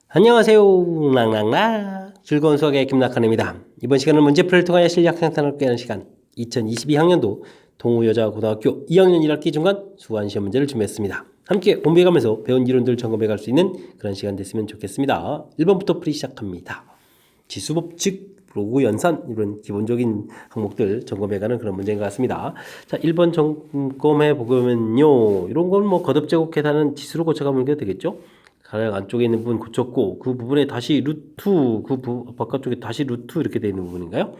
안녕하세요. 랑랑랑 즐거운 수학의 김낙환입니다. 이번 시간은 문제풀이를 통하여 실력 향상을 꾀하는 시간 2022학년도 동우여자고등학교 2학년 1학기 중간 수완시험 문제를 준비했습니다. 함께 공부해가면서 배운 이론들 점검해 갈 수 있는 그런 시간 됐으면 좋겠습니다. 1번부터 풀이 시작합니다. 지수법칙, 로그 연산 이런 기본적인 항목들 점검해가는 그런 문제인 것 같습니다. 자, 1번 점검해 보면요. 이런 건 뭐 거듭제곱 계산은 지수로 고쳐가면 되겠죠? 가장 안쪽에 있는 부분 고쳤고 그 부분에 다시 루트 바깥쪽에 다시 루트 이렇게 되어 있는 부분인가요?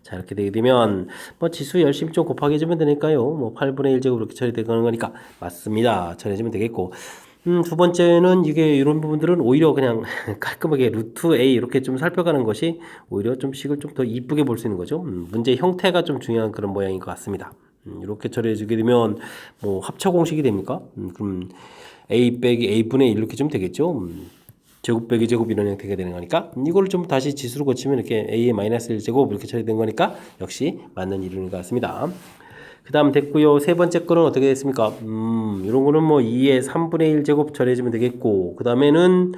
자, 이렇게 되게 되면 뭐 지수 열심히 좀 곱하기 해주면 되니까요. 뭐 8분의 1제곱 이렇게 처리되는 거니까 맞습니다. 처리해주면 되겠고 두 번째는 이게 이런 부분들은 오히려 그냥 깔끔하게 루트 A 이렇게 좀 살펴가는 것이 오히려 좀 식을 좀 더 이쁘게 볼 수 있는 거죠. 문제 형태가 좀 중요한 그런 모양인 것 같습니다. 이렇게 처리해주게 되면 뭐 합쳐 공식이 됩니까? 그럼 a 빼기 a분의 1 이렇게 좀 되겠죠. 제곱 빼기 제곱 이런 형태가 되는 거니까 이거를 좀 다시 지수로 고치면 이렇게 a의 마이너스 1제곱 이렇게 처리된 거니까 역시 맞는 이론인 것 같습니다. 그 다음 됐고요. 세 번째 거는 어떻게 됐습니까? 이런 거는 뭐 2의 3분의 1제곱 처리해주면 되겠고 그 다음에는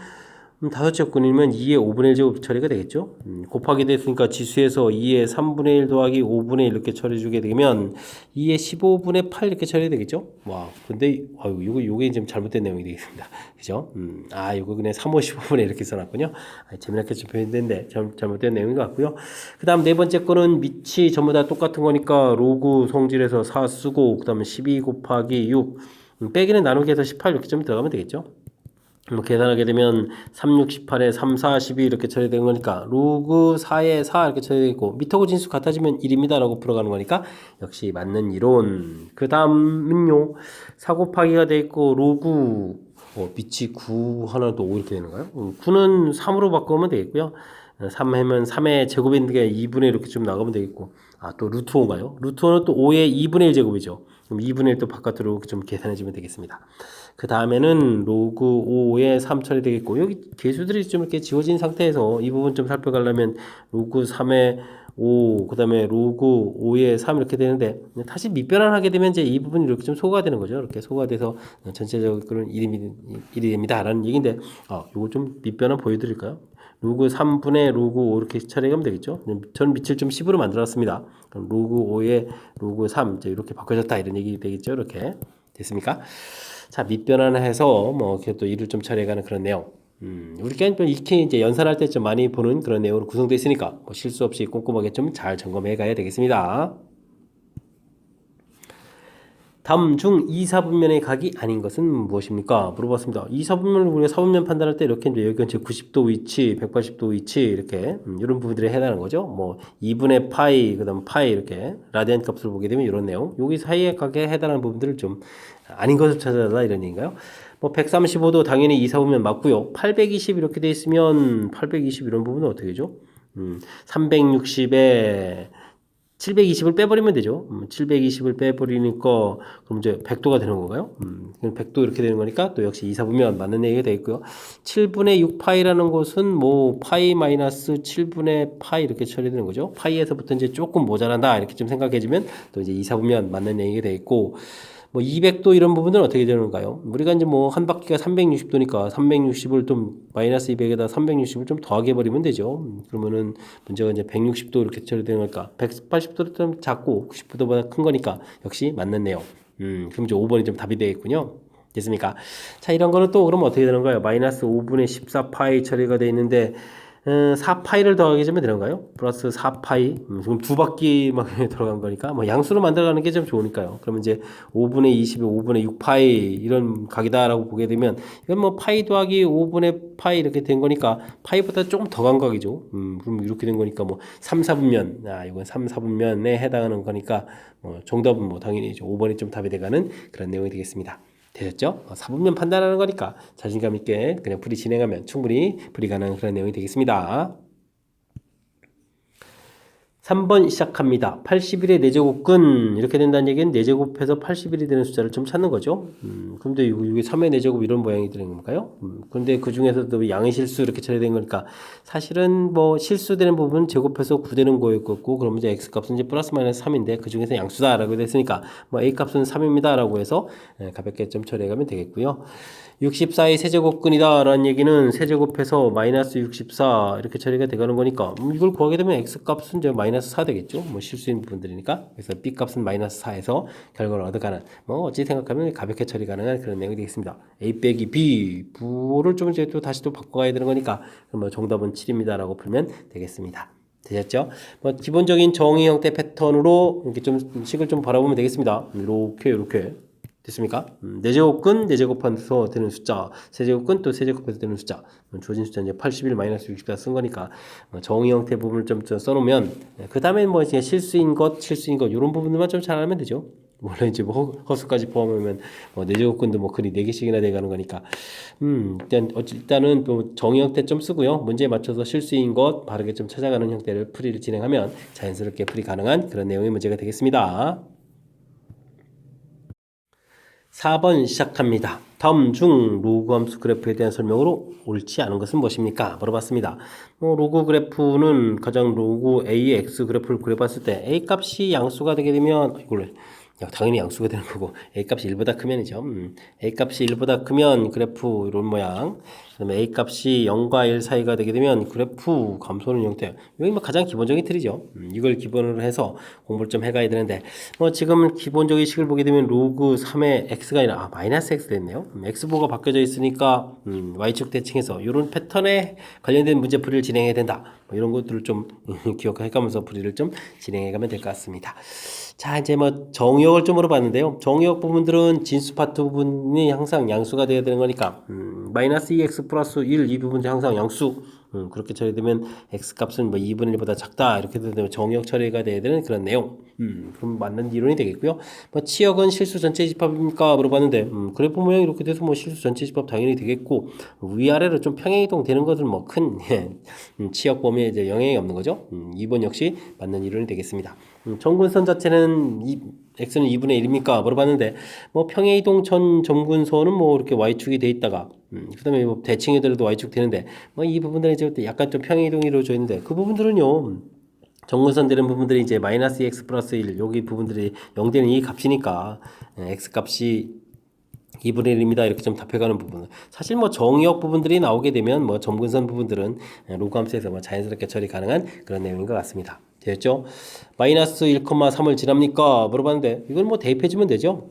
다섯째 건이면 2의 5분의 1제곱 처리가 되겠죠. 곱하기 됐으니까 지수에서 2의 3분의 1 더하기 5분의 1 이렇게 처리해주게 되면 2의 15분의 8 이렇게 처리되겠죠. 와, 근데 요게 좀 잘못된 내용이 되겠습니다. 그죠? 요거 그냥 3, 5, 15분의 이렇게 써놨군요. 재미나게 좀 표현됐는데 잘못된 내용인 것 같고요. 그 다음 네 번째 거는 밑이 전부 다 똑같은 거니까 로그 성질에서 4 쓰고 그 다음에 12 곱하기 6 빼기는 나누기 해서 18 이렇게 좀 들어가면 되겠죠. 뭐 계산하게 되면 3, 6, 18에 3, 4, 12 이렇게 처리되는 거니까 로그 4에 4 이렇게 처리되어 있고 밑하고 진수 같아지면 1입니다 라고 풀어가는 거니까 역시 맞는 이론. 그 다음은요 4 곱하기가 되어 있고 로그 밑이 9 하나 또 5 이렇게 되는가요? 9는 3으로 바꾸면 되겠고요. 3 하면 3의 제곱인 게 2분의 1 이렇게 좀 나가면 되겠고 또 루트 5인가요? 루트 5는 또 5의 2분의 1 제곱이죠. 그럼 2분의 1 또 바깥으로 좀 계산해주면 되겠습니다. 그 다음에는 로그 5에 3 처리되겠고 여기 개수들이 좀 이렇게 지워진 상태에서 이 부분 좀 살펴가려면 로그 3에 5, 그 다음에 로그 5에 3 이렇게 되는데 다시 밑변환하게 되면 이제 이 부분이 이렇게 좀 소거가 되는 거죠. 이렇게 소거가 돼서 전체적으로 1이 됩니다. 라는 얘기인데 요거 좀 밑변환 보여드릴까요? 로그 3분의 로그 5 이렇게 처리하면 되겠죠. 전 밑을 좀 10으로 만들었습니다. 그럼 로그 5에 로그 3 이제 이렇게 바꿔졌다 이런 얘기 되겠죠. 이렇게 됐습니까? 자, 밑변환해서 뭐 이렇게 또 일을 좀 처리해가는 그런 내용. 우리가 익히 이제 연산할 때 좀 많이 보는 그런 내용으로 구성되어 있으니까 뭐 실수 없이 꼼꼼하게 좀 잘 점검해 가야 되겠습니다. 다음 중 2사분면의 각이 아닌 것은 무엇입니까? 물어봤습니다. 2사분면을 우리가 사분면 판단할 때 이렇게 이제 여기 90도 위치, 180도 위치 이렇게 이런 부분들에 해당하는 거죠. 뭐 2분의 파이, 그다음 파이 이렇게 라디안 값을 보게 되면 이런 내용. 여기 사이의 각에 해당하는 부분들을 좀 아닌 것을 찾아달라 이런 얘기인가요? 뭐 135도 당연히 2사분면 맞고요. 820 이렇게 돼 있으면 820 이런 부분은 어떻게 되죠? 360에 720을 빼버리면 되죠. 720을 빼버리니까 그럼 이제 100도가 되는 건가요? 100도 이렇게 되는 거니까 또 역시 이사분면 맞는 얘기가 되겠고요. 7분의 6파이라는 것은 뭐 파이 마이너스 7분의 파이 이렇게 처리되는 거죠. 파이에서부터 이제 조금 모자란다 이렇게 좀 생각해주면 또 이제 이사분면 맞는 얘기가 되겠고 뭐 200도 이런 부분은 어떻게 되는가요? 우리가 이제 뭐 한 바퀴가 360도니까 360을 좀 마이너스 200에다 360을 좀 더하게 해버리면 되죠. 그러면은 문제가 이제 160도 이렇게 처리되는 거니까 180도도 좀 작고 90도보다 큰 거니까 역시 맞는 내용. 그럼 이제 5번이 좀 답이 되겠군요. 됐습니까? 자, 이런 거는 또 그러면 어떻게 되는 거예요? 마이너스 5분의 14파이 처리가 되어 있는데 4파이를 더하게 해주면 되는가요? 플러스 4파이. 지금 두 바퀴만 들어간 거니까 뭐 양수로 만들어가는 게 좀 좋으니까요. 그러면 이제 5분의 20에 5분의 6파이 이런 각이다라고 보게 되면 이건 뭐 파이 더하기 5분의 파이 이렇게 된 거니까 파이보다 조금 더 간 각이죠. 그럼 이렇게 된 거니까 뭐 3, 4분면 이건 3, 4분면에 해당하는 거니까 정답은 뭐 당연히 5번이 좀 답이 돼가는 그런 내용이 되겠습니다. 되셨죠? 4분면 판단하는 거니까 자신감 있게 그냥 풀이 진행하면 충분히 풀이 가능한 그런 내용이 되겠습니다. 3번 시작합니다. 81의 4제곱근 이렇게 된다는 얘기는 4제곱해서 81이 되는 숫자를 좀 찾는 거죠. 근데 이게 3의 4제곱 이런 모양이 되는 건가요? 근데 그 중에서도 양의 실수 이렇게 처리된 거니까 사실은 뭐 실수되는 부분 제곱해서 9되는 거였고 그러면 이제 x값은 이제 플러스 마이너스 3인데 그 중에서 양수다라고 됐으니까 뭐 a값은 3입니다라고 해서 가볍게 좀 처리해 가면 되겠고요. 64의 세제곱근이다 라는 얘기는 세제곱해서 마이너스 64 이렇게 처리가 되가는 거니까 이걸 구하게 되면 x값은 이제 마이너스 4 되겠죠. 뭐 실수인 부분들이니까. 그래서 b값은 마이너스 4에서 결과를 얻어가는 뭐 어찌 생각하면 가볍게 처리 가능한 그런 내용이 되겠습니다. a 빼기 b 부호를 좀 이제 또 다시 또 바꿔가야 되는 거니까 뭐 정답은 7입니다 라고 풀면 되겠습니다. 되셨죠? 뭐 기본적인 정의 형태 패턴으로 이렇게 좀 식을 좀 바라보면 되겠습니다. 이렇게 됐습니까? 4제곱근 4제곱해서 되는 숫자, 세제곱근 또 세제곱해서 되는 숫자. 주어진 숫자 이제 81 마이너스 64 쓴 거니까 정의 형태 부분을 좀 써놓으면 그 다음에 뭐 이제 실수인 것 이런 부분들만 좀 잘 알면 되죠. 물론 이제 뭐 허수까지 포함하면 뭐 4제곱근도 뭐 글이 4개씩이나 돼가는 거니까 일단은 또 정의 형태 좀 쓰고요. 문제에 맞춰서 실수인 것 바르게 좀 찾아가는 형태를 풀이를 진행하면 자연스럽게 풀이 가능한 그런 내용의 문제가 되겠습니다. 4번 시작합니다. 다음 중 로그 함수 그래프에 대한 설명으로 옳지 않은 것은 무엇입니까? 물어봤습니다. 로그 그래프는 가장 로그 A의 X 그래프를 그려봤을 때 A 값이 양수가 되게 되면 이걸 당연히 양수가 되는 거고 A 값이 1보다 크면이죠. A 값이 1보다 크면 그래프 이런 모양. 그다음에 A 값이 0과 1 사이가 되게 되면 그래프 감소하는 형태. 여기 뭐 가장 기본적인 틀이죠. 이걸 기본으로 해서 공부를 좀 해가야 되는데 지금 기본적인 식을 보게 되면 로그 3의 x가 아니라 마이너스 x 됐네요. x보가 바뀌어져 있으니까 y축 대칭해서 이런 패턴에 관련된 문제풀이를 진행해야 된다. 뭐 이런 것들을 좀 기억해가면서 풀이를 좀 진행해가면 될 것 같습니다. 자, 이제 뭐 정의역을 좀 물어봤는데요. 정의역 부분들은 진수 파트 부분이 항상 양수가 되어야 되는 거니까 마이너스 2x 플러스 1 이 부분이 항상 양수. 그렇게 처리되면 x값은 뭐 2분의 1보다 작다 이렇게 되면 정의역 처리가 돼야 되는 그런 내용. 그럼 맞는 이론이 되겠고요. 뭐 치역은 실수 전체 집합입니까? 물어봤는데 그래프 모양이 이렇게 돼서 뭐 실수 전체 집합 당연히 되겠고 위아래로 좀 평행이동 되는 것은 뭐 큰 치역 범위에 이제 영향이 없는 거죠. 2번 역시 맞는 이론이 되겠습니다. 점근선 자체는 x는 2분의 1입니까? 물어봤는데 뭐 평행이동 전 점근선은 뭐 이렇게 y축이 돼 있다가 그다음에 뭐 대칭이더라도 y축 되는데 뭐 이 부분들은 이제 약간 좀 평행이동이 이루어져 있는데 그 부분들은요. 정근선 되는 부분들이 이제 마이너스 2x 플러스 1 여기 부분들이 0되는 이 값이니까 x 값이 2분의 1입니다. 이렇게 좀 답해가는 부분. 사실 뭐 정의역 부분들이 나오게 되면 뭐 점근선 부분들은 로그 함수에서 뭐 자연스럽게 처리 가능한 그런 내용인 것 같습니다. 되었죠? 마이너스 1,3을 지납니까? 물어봤는데 이건 뭐 대입해주면 되죠?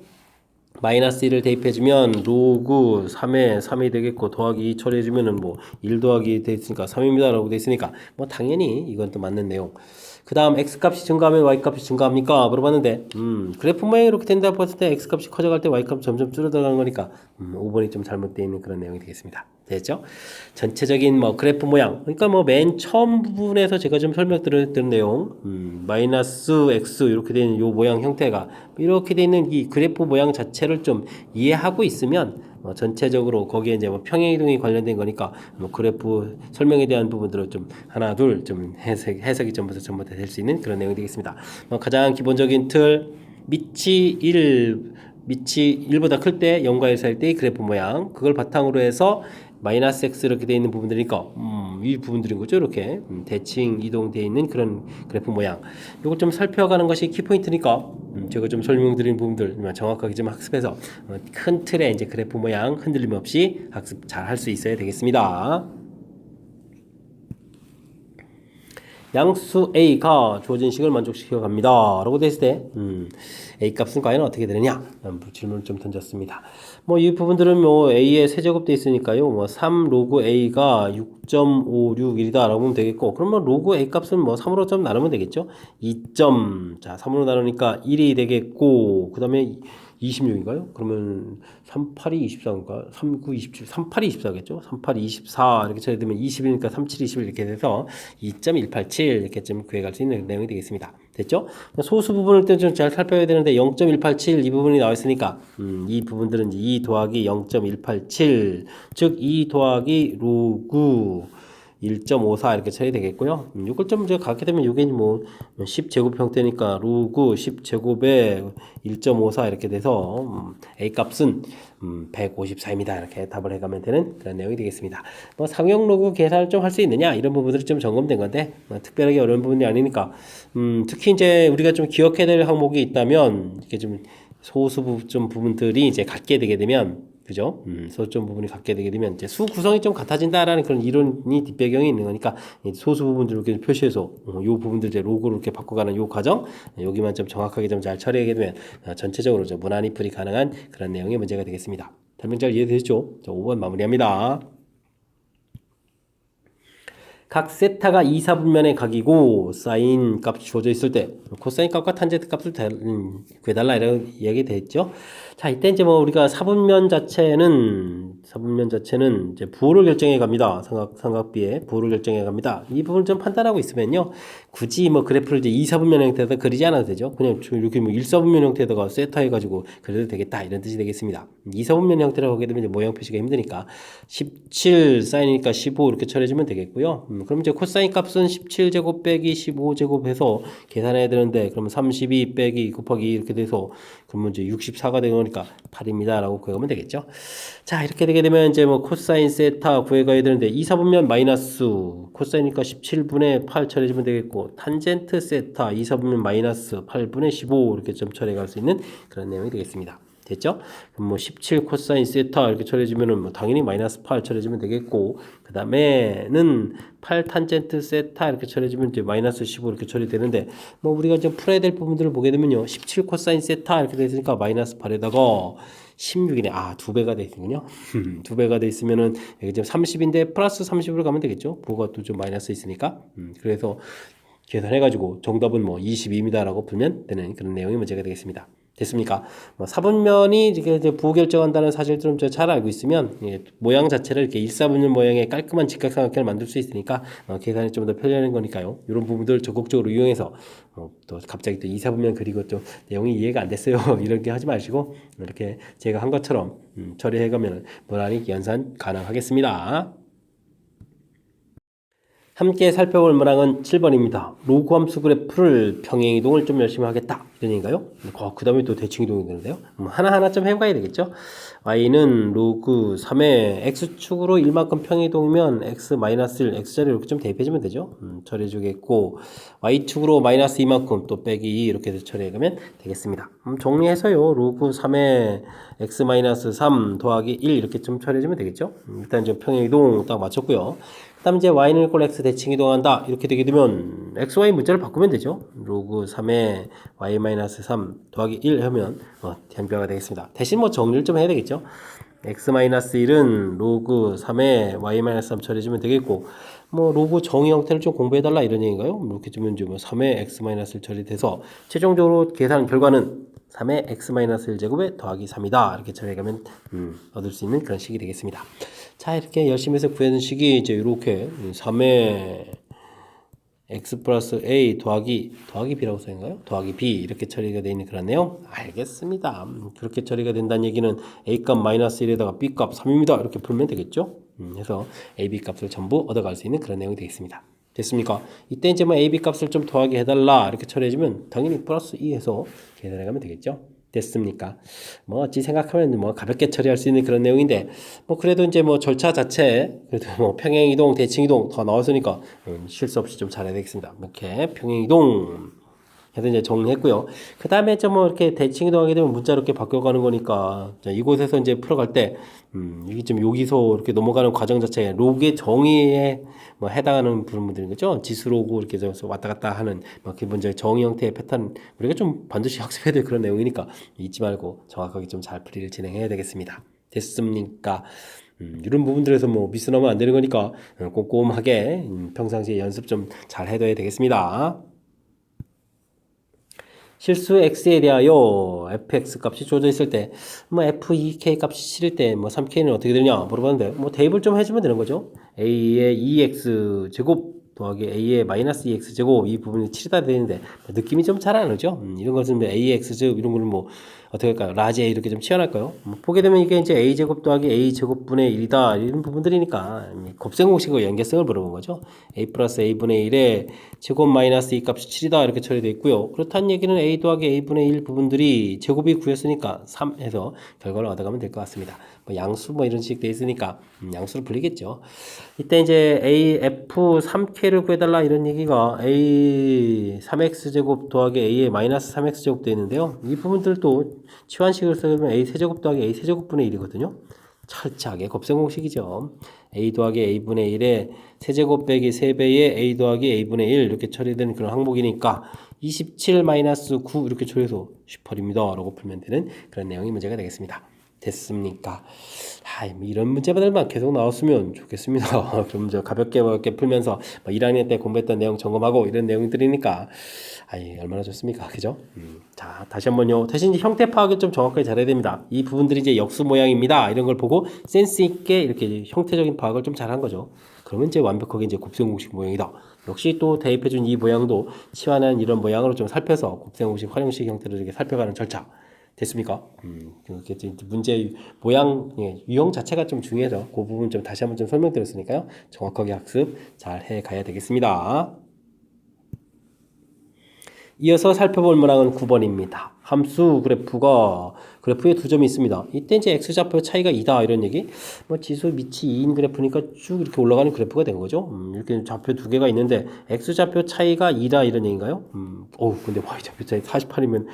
마이너스 1을 대입해주면 로그 3에 3이 되겠고 더하기 2 처리해주면은 뭐 1 더하기 돼 있으니까 3입니다 라고 돼 있으니까 뭐 당연히 이건 또 맞는 내용. 그 다음 x값이 증가하면 y값이 증가합니까? 물어봤는데 그래프 모양이 이렇게 된다 봤을 때 x값이 커져갈 때 y값 점점 줄어들어가는 거니까 5번이 좀 잘못되어 있는 그런 내용이 되겠습니다. 됐죠? 전체적인 뭐 그래프 모양 그러니까 뭐 맨 처음 부분에서 제가 좀 설명드렸던 내용 마이너스 x 이렇게 되는 요 모양 형태가 이렇게 되어 있는 이 그래프 모양 자체를 좀 이해하고 있으면 전체적으로 거기에 이제 뭐 평행이동이 관련된 거니까 뭐 그래프 설명에 대한 부분들을 좀 하나 둘 좀 해석이 전부 다 될 수 있는 그런 내용이 되겠습니다. 가장 기본적인 틀 밑이 1보다 클 때 0과 1 사이 때의 그래프 모양 그걸 바탕으로 해서 마이너스 x 이렇게 되어 있는 부분들이니까 이 부분들인 거죠. 이렇게 대칭 이동되어 있는 그런 그래프 모양 이걸 좀 살펴가는 것이 키포인트니까 제가 좀 설명드린 부분들 정확하게 좀 학습해서 큰 틀의 이제 그래프 모양 흔들림 없이 학습 잘 할 수 있어야 되겠습니다. 양수 A가 주어진 식을 만족시켜 갑니다. 라고 됐을 때, A 값은 과연 어떻게 되느냐? 질문을 좀 던졌습니다. 뭐, 이 부분들은 뭐, A의 세제곱 돼 있으니까요. 뭐, 3 로그 A가 6.561이다. 라고 보면 되겠고, 그러면 로그 A 값은 뭐, 3으로 좀 나누면 되겠죠? 3으로 나누니까 1이 되겠고, 그 다음에 26인가요? 그러면 38이 24인가? 39, 27, 38이 24겠죠? 38이 24 이렇게 처리되면 20이니까 37, 21 이렇게 돼서 2.187 이렇게 좀 구해갈 수 있는 내용이 되겠습니다. 됐죠? 소수 부분을 좀 잘 살펴야 되는데 0.187 이 부분이 나와 있으니까 이 부분들은 2 더하기 0.187 즉 2 더하기 로그 1.54 이렇게 처리되겠고요. 이걸 좀 이제 갖게 되면 이게 뭐 10제곱 형태니까 로그 10제곱에 1.54 이렇게 돼서 A 값은 154입니다. 이렇게 답을 해가면 되는 그런 내용이 되겠습니다. 뭐 상용 로그 계산을 좀 할 수 있느냐 이런 부분들이 좀 점검된 건데 뭐 특별하게 어려운 부분이 아니니까 특히 이제 우리가 좀 기억해야 될 항목이 있다면 이렇게 좀 소수 좀 부분들이 이제 갖게 되게 되면 그죠? 소수점 부분이 갖게 되게 되면 이제 수 구성이 좀 같아진다라는 그런 이론이 뒷배경이 있는 거니까 소수 부분들을 이렇게 표시해서 이 부분들 이제 로그로 이렇게 바꿔가는 요 과정 여기만 좀 정확하게 좀 잘 처리하게 되면 전체적으로 좀 무난히 풀이 가능한 그런 내용의 문제가 되겠습니다. 설명 잘 이해되셨죠? 자, 5번 마무리합니다. 각 세타가 2, 4분면의 각이고 사인 값이 주어져 있을 때 코사인 값과 탄젠트 값을 구해달라 이런 이야기 됐죠. 자, 이때 이제 뭐 우리가 4분면 자체는 이제 부호를 결정해 갑니다. 삼각비의 부호를 결정해 갑니다. 이 부분을 좀 판단하고 있으면요. 굳이 뭐 그래프를 이제 2, 4분면 형태에다 그리지 않아도 되죠. 그냥 이렇게 뭐 1, 4분면 형태에다가 세타 해가지고 그래도 되겠다 이런 뜻이 되겠습니다. 2, 4분면 형태라고 하게 되면 이제 모양 표시가 힘드니까 17 사인이니까 15 이렇게 처리해주면 되겠고요. 그럼 이제 코사인 값은 17제곱 빼기 15제곱 해서 계산해야 되는데 그러면 32 빼기 곱하기 이렇게 돼서 그러면 이제 64가 되는 거니까 8입니다 라고 구해가면 되겠죠. 자, 이렇게 되게 되면 이제 뭐 코사인 세타 구해가야 되는데 2, 4분면 마이너스 코사인이니까 17분의 8 처리해주면 되겠고 탄젠트 세타 2, 4분면 마이너스 8분의 15 이렇게 좀 처리해갈 수 있는 그런 내용이 되겠습니다. 됐죠? 그럼 뭐 17 코사인 세타 이렇게 처리해주면은 뭐 당연히 마이너스 8 처리해주면 되겠고 그 다음에는 8 탄젠트 세타 이렇게 처리해주면 이제 마이너스 15 이렇게 처리되는데 뭐 우리가 좀 풀어야 될 부분들을 보게 되면요 17 코사인 세타 이렇게 되어 있으니까 마이너스 8에다가 16이네. 아, 2배가 돼 있군요. 2배가 돼 있으면은 여기 지금 30인데 플러스 30으로 가면 되겠죠. 부호가 또 좀 마이너스 있으니까. 그래서 계산해가지고 정답은 뭐 22입니다라고 풀면 되는 그런 내용의 문제가 되겠습니다. 됐습니까? 뭐 4분면이 이제 부호 결정한다는 사실들은 잘 알고 있으면 모양 자체를 이렇게 1,4분면 모양의 깔끔한 직각삼각형을 만들 수 있으니까 계산이 좀 더 편리한 거니까요. 이런 부분들을 적극적으로 이용해서 또 갑자기 또 2, 4분면 그리고 또 내용이 이해가 안 됐어요. 이렇게 하지 마시고 이렇게 제가 한 것처럼 처리해가면 무난히 연산 가능하겠습니다. 함께 살펴볼 문항은 7번입니다. 로그 함수 그래프를 평행이동을 좀 열심히 하겠다. 이런 얘기인가요? 그 다음에 또 대칭이동이 되는데요. 하나하나 좀 해봐야 되겠죠? y는 로그 3의 x축으로 1만큼 평행이동이면 x-1, x자리 이렇게 좀 대입해주면 되죠. 처리해주겠고 y축으로 마이너스 2만큼 또 빼기 2 이렇게 해서 처리해가면 되겠습니다. 정리해서요. 로그 3의 x-3 더하기 1 이렇게 좀 처리해주면 되겠죠? 일단 좀 평행이동 딱 맞췄고요. 그 다음 이제 y는 꼴 x 대칭 이동한다 이렇게 되게 되면 xy 문자를 바꾸면 되죠. 로그 3에 y-3 더하기 1 하면 변화가 되겠습니다. 대신 뭐 정리를 좀 해야 되겠죠. x-1은 로그 3에 y-3 처리해주면 되겠고 뭐 로그 정의 형태를 좀 공부해달라 이런 얘기인가요? 이렇게 주면 이제 뭐 3에 x-1 처리돼서 최종적으로 계산 결과는 3의 x-1제곱에 더하기 3이다 이렇게 처리해가면 얻을 수 있는 그런 식이 되겠습니다. 자, 이렇게 열심히 해서 구해는 식이 이제 이렇게 3의 x 플러스 a 더하기 b라고 써있는가요? 더하기 b 이렇게 처리가 되어 있는 그런 내용 알겠습니다. 그렇게 처리가 된다는 얘기는 a 값 마이너스 1에다가 b 값 3입니다. 이렇게 풀면 되겠죠? 해서 a, b 값을 전부 얻어갈 수 있는 그런 내용이 되겠습니다. 됐습니까? 이때 이제 뭐 a, b 값을 좀 더하게 해달라 이렇게 처리해주면 당연히 플러스 2 해서 계산해가면 되겠죠? 됐습니까? 뭐 어찌 생각하면 뭐 가볍게 처리할 수 있는 그런 내용인데 뭐 그래도 이제 뭐 절차 자체 그래도 뭐 평행 이동, 대칭 이동 다 나왔으니까 실수 없이 좀 잘해야 되겠습니다. 이렇게 평행 이동 해서 이제 정리했고요. 그 다음에 이제 뭐 이렇게 대칭 이동하게 되면 문자로 이렇게 바뀌어가는 거니까 자, 이곳에서 이제 풀어갈 때 이게 좀 여기서 이렇게 넘어가는 과정 자체에 로그의 정의에 뭐 해당하는 부분들인 거죠. 지수 로그 이렇게 해서 왔다 갔다 하는 뭐 기본적인 정의 형태의 패턴 우리가 좀 반드시 학습해야 될 그런 내용이니까 잊지 말고 정확하게 좀 잘 풀이를 진행해야 되겠습니다. 됐습니까? 이런 부분들에서 뭐 미스 나면 안 되는 거니까 꼼꼼하게 평상시에 연습 좀 잘 해둬야 되겠습니다. 실수 x에 대하여 fx 값이 주어져 있을 때 뭐 f2k 값이 싫을 때 뭐 3k는 어떻게 되냐 물어봤는데 뭐 대입을 좀 해주면 되는 거죠. a의 2x 제곱 더하기 a의 마이너스 2x 제곱 이 부분이 7이다 되는데 느낌이 좀 잘 안 오죠. 이런 것은 ax 제곱 이런 거는 뭐 어떻게 할까요? 라지 A 이렇게 좀 치환할까요? 보게 되면 이게 이제 A제곱 더하기 A제곱분의 1이다. 이런 부분들이니까 곱셈 공식과 연계성을 물어본 거죠. A 플러스 A분의 1에 제곱 마이너스 2 값이 7이다. 이렇게 처리되어 있고요. 그렇다는 얘기는 A 더하기 A분의 1 부분들이 제곱이 구했으니까 3 해서 결과를 얻어가면 될 것 같습니다. 뭐 양수 뭐 이런 식으로 되어 있으니까 양수로 불리겠죠. 이때 이제 AF 3K를 구해달라 이런 얘기가 A 3X제곱 더하기 A의 마이너스 3X제곱 되어 있는데요. 이 부분들도 치환식을 쓰면 A 세제곱 더하기 A 세제곱분의 1이거든요. 철저하게 곱셈 공식이죠. A 더하기 A분의 1에 세제곱 빼기 3배의 A 더하기 A분의 1 이렇게 처리된 그런 항목이니까 27 마이너스 9 이렇게 처리해서 18입니다. 라고 풀면 되는 그런 내용이 문제가 되겠습니다. 됐습니까? 이런 문제들만 계속 나왔으면 좋겠습니다. 그럼 저 가볍게 풀면서 1학년 때 공부했던 내용 점검하고 이런 내용들이니까 얼마나 좋습니까? 그죠? 자, 다시 한번요. 대신 이제 형태 파악을 좀 정확하게 잘해야 됩니다. 이 부분들이 이제 역수 모양입니다. 이런 걸 보고 센스 있게 이렇게 형태적인 파악을 좀 잘한 거죠. 그러면 이제 완벽하게 이제 곱셈 공식 모양이다. 역시 또 대입해준 이 모양도 치환한 이런 모양으로 좀 살펴서 곱셈 공식 활용식 형태를 이렇게 살펴가는 절차. 됐습니까? 그렇게 문제 모양 유형 자체가 좀 중요해서 그 부분 좀 다시 한번 좀 설명드렸으니까요. 정확하게 학습 잘 해 가야 되겠습니다. 이어서 살펴볼 문항은 9번입니다. 함수 그래프에 두 점이 있습니다. 이때 이제 x좌표 차이가 2다 이런 얘기. 지수 밑이 2인 그래프니까 쭉 이렇게 올라가는 그래프가 된 거죠. 이렇게 좌표 두 개가 있는데 x좌표 차이가 2다 이런 얘기인가요? 근데 y좌표 차이 48이면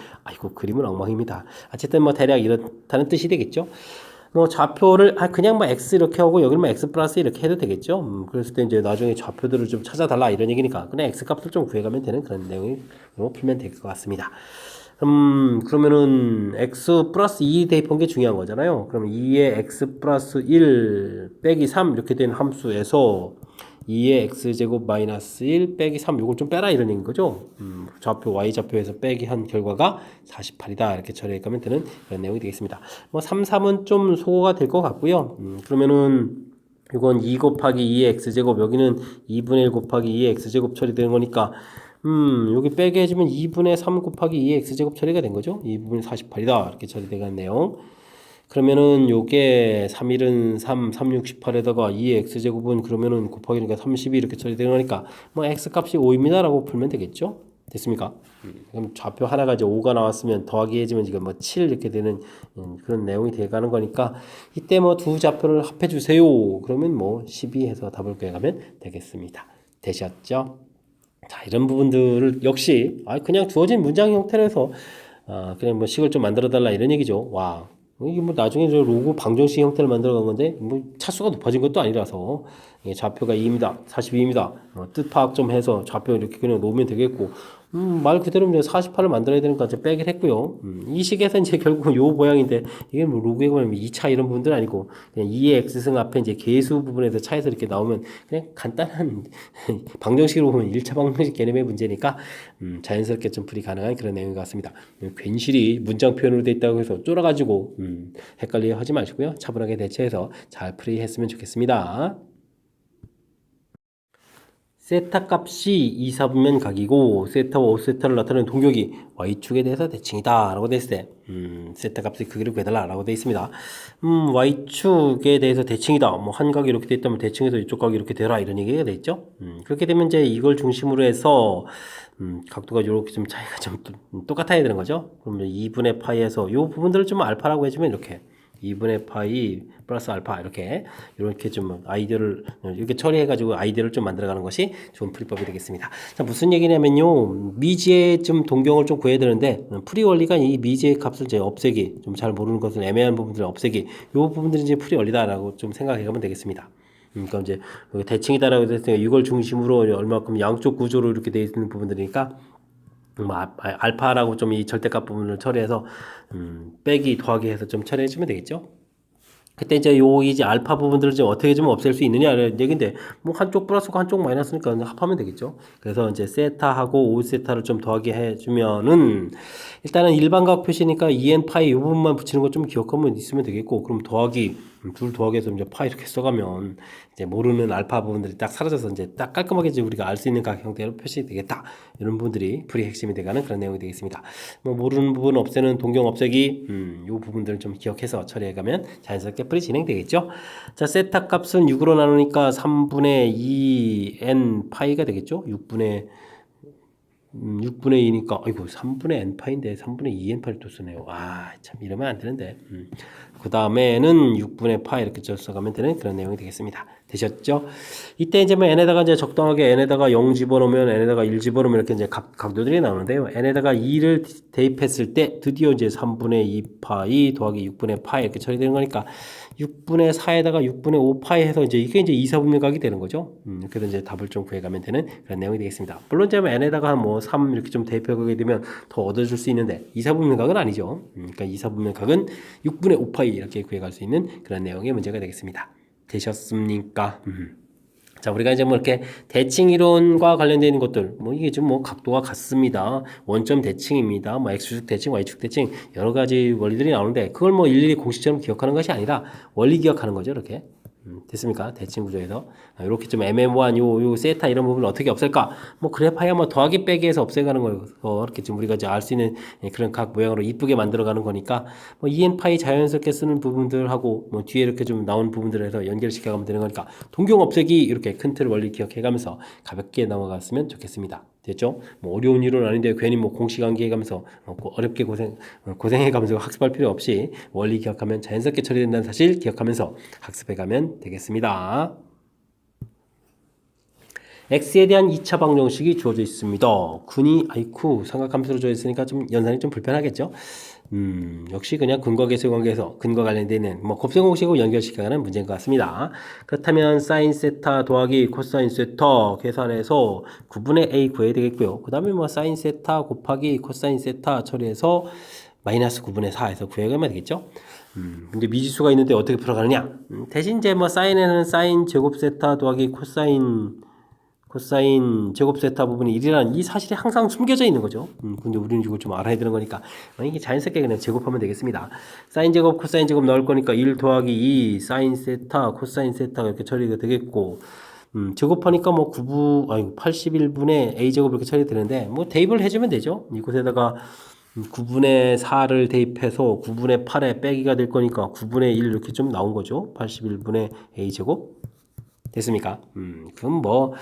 그림은 엉망입니다. 어쨌든 대략 이렇다는 뜻이 되겠죠. 좌표를 그냥 x 이렇게 하고 여기는 x 플러스 이렇게 해도 되겠죠. 그랬을 때 이제 나중에 좌표들을 좀 찾아달라 이런 얘기니까 그냥 x 값을 좀 구해가면 되는 그런 내용이 풀면 될 것 같습니다. 그러면은 x 플러스 2 대입한 게 중요한 거잖아요. 그럼 2의 x 플러스 1 빼기 3 이렇게 된 함수에서 2의 x제곱 마이너스 1 빼기 3 이걸 좀 빼라 이런 얘기인 거죠. 좌표 y좌표에서 빼기 한 결과가 48이다 이렇게 처리해 가면 되는 그런 내용이 되겠습니다. 3, 3은 좀 소거가 될 것 같고요. 그러면은 이건 2 곱하기 2의 x제곱 여기는 2분의 1 곱하기 2의 x제곱 처리되는 거니까 여기 빼게 해주면 2분의 3 곱하기 2의 x제곱 처리가 된 거죠. 이 부분이 48이다 이렇게 처리되는 내용. 그러면은 요게 3일은 3, 3, 6, 18에다가 2의 x제곱은 그러면은 곱하기니까 32 이렇게 처리되는 거니까 x값이 5입니다 라고 풀면 되겠죠. 됐습니까? 그럼 좌표 하나가 이제 5가 나왔으면 더하기 해주면 지금 7 이렇게 되는 그런 내용이 돼가는 거니까 이때 두 좌표를 합해 주세요. 그러면 12 해서 답을 구해가면 되겠습니다. 되셨죠? 자, 이런 부분들을 역시 그냥 주어진 문장 형태로 해서 그냥 식을 좀 만들어 달라 이런 얘기죠. 와. 이게 나중에 저 로고 방정식 형태를 만들어 간 건데 차수가 높아진 것도 아니라서 좌표가 2입니다. 42입니다. 뜻 파악 좀 해서 좌표 이렇게 그냥 놓으면 되겠고 말 그대로 이제 48을 만들어야 되니까 이제 빼기를 했고요. 이 식에서 이제 결국 요 모양인데 이게 로그에 보면 2차 이런 부분들 아니고 그냥 2의 x승 앞에 이제 계수 부분에서 차에서 이렇게 나오면 그냥 간단한 방정식으로 보면 1차 방정식 개념의 문제니까 자연스럽게 좀 풀이 가능한 그런 내용인 것 같습니다. 괜시리 문장 표현으로 돼 있다고 해서 쫄아가지고 헷갈려 하지 마시고요. 차분하게 대처해서 잘 풀이했으면 좋겠습니다. 세타 값이 2, 4분면 각이고 세타와 5세타를 나타내는 동격이 y축에 대해서 대칭이다 라고 되어 있을 때 세타 값의 크기를 구해달라 라고 되어 있습니다. y축에 대해서 대칭이다 한 각이 이렇게 되어 있다면 대칭해서 이쪽 각이 이렇게 되라 이런 얘기가 되어 있죠. 그렇게 되면 이제 이걸 중심으로 해서 각도가 이렇게 좀 차이가 좀 똑같아야 되는 거죠. 그러면 2분의 파이에서 이 부분들을 좀 알파라고 해주면 이렇게 2분의 파이 플러스 알파 이렇게 좀 아이디어를 이렇게 처리해가지고 아이디어를 좀 만들어가는 것이 좋은 풀이법이 되겠습니다. 자, 무슨 얘기냐면요, 미지의 좀 동경을 좀 구해야 되는데 풀이 원리가 이 미지의 값을 이제 없애기, 좀 잘 모르는 것을 애매한 부분들을 없애기, 이 부분들이 이제 풀이 원리다라고 좀 생각해가면 되겠습니다. 그러니까 이제 대칭이다라고 했으니까 이걸 중심으로 얼마큼 양쪽 구조로 이렇게 되어 있는 부분들이니까. 알파라고 좀 이 절대값 부분을 처리해서 빼기 더하기 해서 좀 처리해주면 되겠죠. 그때 이제 이제 알파 부분들을 좀 어떻게 좀 없앨 수 있느냐는 얘기인데 한쪽 플러스고 한쪽 마이너스니까 합하면 되겠죠. 그래서 이제 세타하고 5세타를 좀 더하기 해주면은 일단은 일반각 표시니까 2n 파이 이 부분만 붙이는 거 좀 기억하면 있으면 되겠고 그럼 더하기 둘 더하기해서 이제 파 이렇게 써가면 이제 모르는 알파 부분들이 딱 사라져서 이제 딱 깔끔하게 이제 우리가 알 수 있는 각 형태로 표시되겠다. 이런 부분들이 풀이 핵심이 돼가는 그런 내용이 되겠습니다. 뭐 모르는 부분 없애는 동경 없애기, 요 부분들을 좀 기억해서 처리해가면 자연스럽게 풀이 진행되겠죠. 자, 세타 값은 6으로 나누니까 3분의 2 n 파이가 되겠죠. 6분의 2니까, 아이고, 3분의 n파인데 3분의 2n파를 또 쓰네요. 아, 참, 이러면 안 되는데. 그 다음에는 6분의 파 이렇게 써가면 되는 그런 내용이 되겠습니다. 되셨죠? 이때 이제 뭐 n에다가 이제 적당하게 n에다가 0 집어넣으면 n에다가 1 집어넣으면 이렇게 이제 각도들이 나오는데요. n에다가 2를 대입했을 때 드디어 이제 3분의 2파이 더하기 6분의 파이 이렇게 처리되는 거니까 6분의 4에다가 6분의 5파이 해서 이게 이제 2, 4분면각이 되는 거죠. 이렇게 해서 이제 답을 좀 구해가면 되는 그런 내용이 되겠습니다. 물론 이제 n에다가 뭐 3 이렇게 좀 대입하게 되면 더 얻어줄 수 있는데 2, 4분면각은 아니죠. 그러니까 2, 4분면각은 6분의 5파이 이렇게 구해갈 수 있는 그런 내용의 문제가 되겠습니다. 되셨습니까? 자, 우리가 이제 뭐 이렇게 대칭 이론과 관련되어 있는 것들, 뭐 이게 좀 뭐 각도가 같습니다. 원점 대칭입니다. 뭐 X축 대칭, Y축 대칭, 여러 가지 원리들이 나오는데, 그걸 뭐 일일이 공식처럼 기억하는 것이 아니라 원리 기억하는 거죠, 이렇게. 됐습니까? 대칭 구조에서. 이렇게 좀 애매모호한 요 세타 이런 부분을 어떻게 없앨까? 뭐 그래파야 뭐 더하기 빼기해서 없애가는 거예요. 이렇게 좀 우리가 이제 알 수 있는 그런 각 모양으로 이쁘게 만들어가는 거니까 뭐 EN파이 자연스럽게 쓰는 부분들하고 뭐 뒤에 이렇게 좀 나온 부분들을 해서 연결시켜가면 되는 거니까 동경 없애기 이렇게 큰 틀 원리 기억해가면서 가볍게 넘어갔으면 좋겠습니다. 됐죠? 뭐 어려운 일은 아닌데 괜히 뭐 공식 암기해가면서 어렵게 고생해가면서 학습할 필요 없이 원리 기억하면 자연스럽게 처리된다는 사실 기억하면서 학습해가면 되겠습니다. x에 대한 2차 방정식이 주어져 있습니다. 근이 아이쿠 삼각함수로 주어져 있으니까 좀 연산이 좀 불편하겠죠? 역시 그냥 근거 계수 관계에서 근거 관련되어 있는 뭐 곱셈 공식하고 연결시켜가는 문제인 것 같습니다. 그렇다면 사인 세타 더하기 코사인 세타 계산해서 9분의 a 구해야 되겠고요. 그 다음에 뭐 사인 세타 곱하기 코사인 세타 처리해서 마이너스 9분의 4에서 구해가면 되겠죠. 근데 미지수가 있는데 어떻게 풀어가느냐? 대신 이제 뭐 사인에는 사인 제곱 세타 더하기 코사인 제곱 세타 부분이 1이라는 이 사실이 항상 숨겨져 있는 거죠. 근데 우리는 이걸 좀 알아야 되는 거니까 이게 자연스럽게 그냥 제곱하면 되겠습니다. 사인 제곱, 코사인 제곱 넣을 거니까 1 더하기 2 사인 세타, 코사인 세타가 이렇게 처리가 되겠고 제곱하니까 뭐 81분의 a 제곱 이렇게 처리되는데 뭐 대입을 해주면 되죠. 이곳에다가 9분의 4를 대입해서 9분의 8에 빼기가 될 거니까 9분의 1 이렇게 좀 나온 거죠. 81분의 a 제곱 됐습니까? 그럼 뭐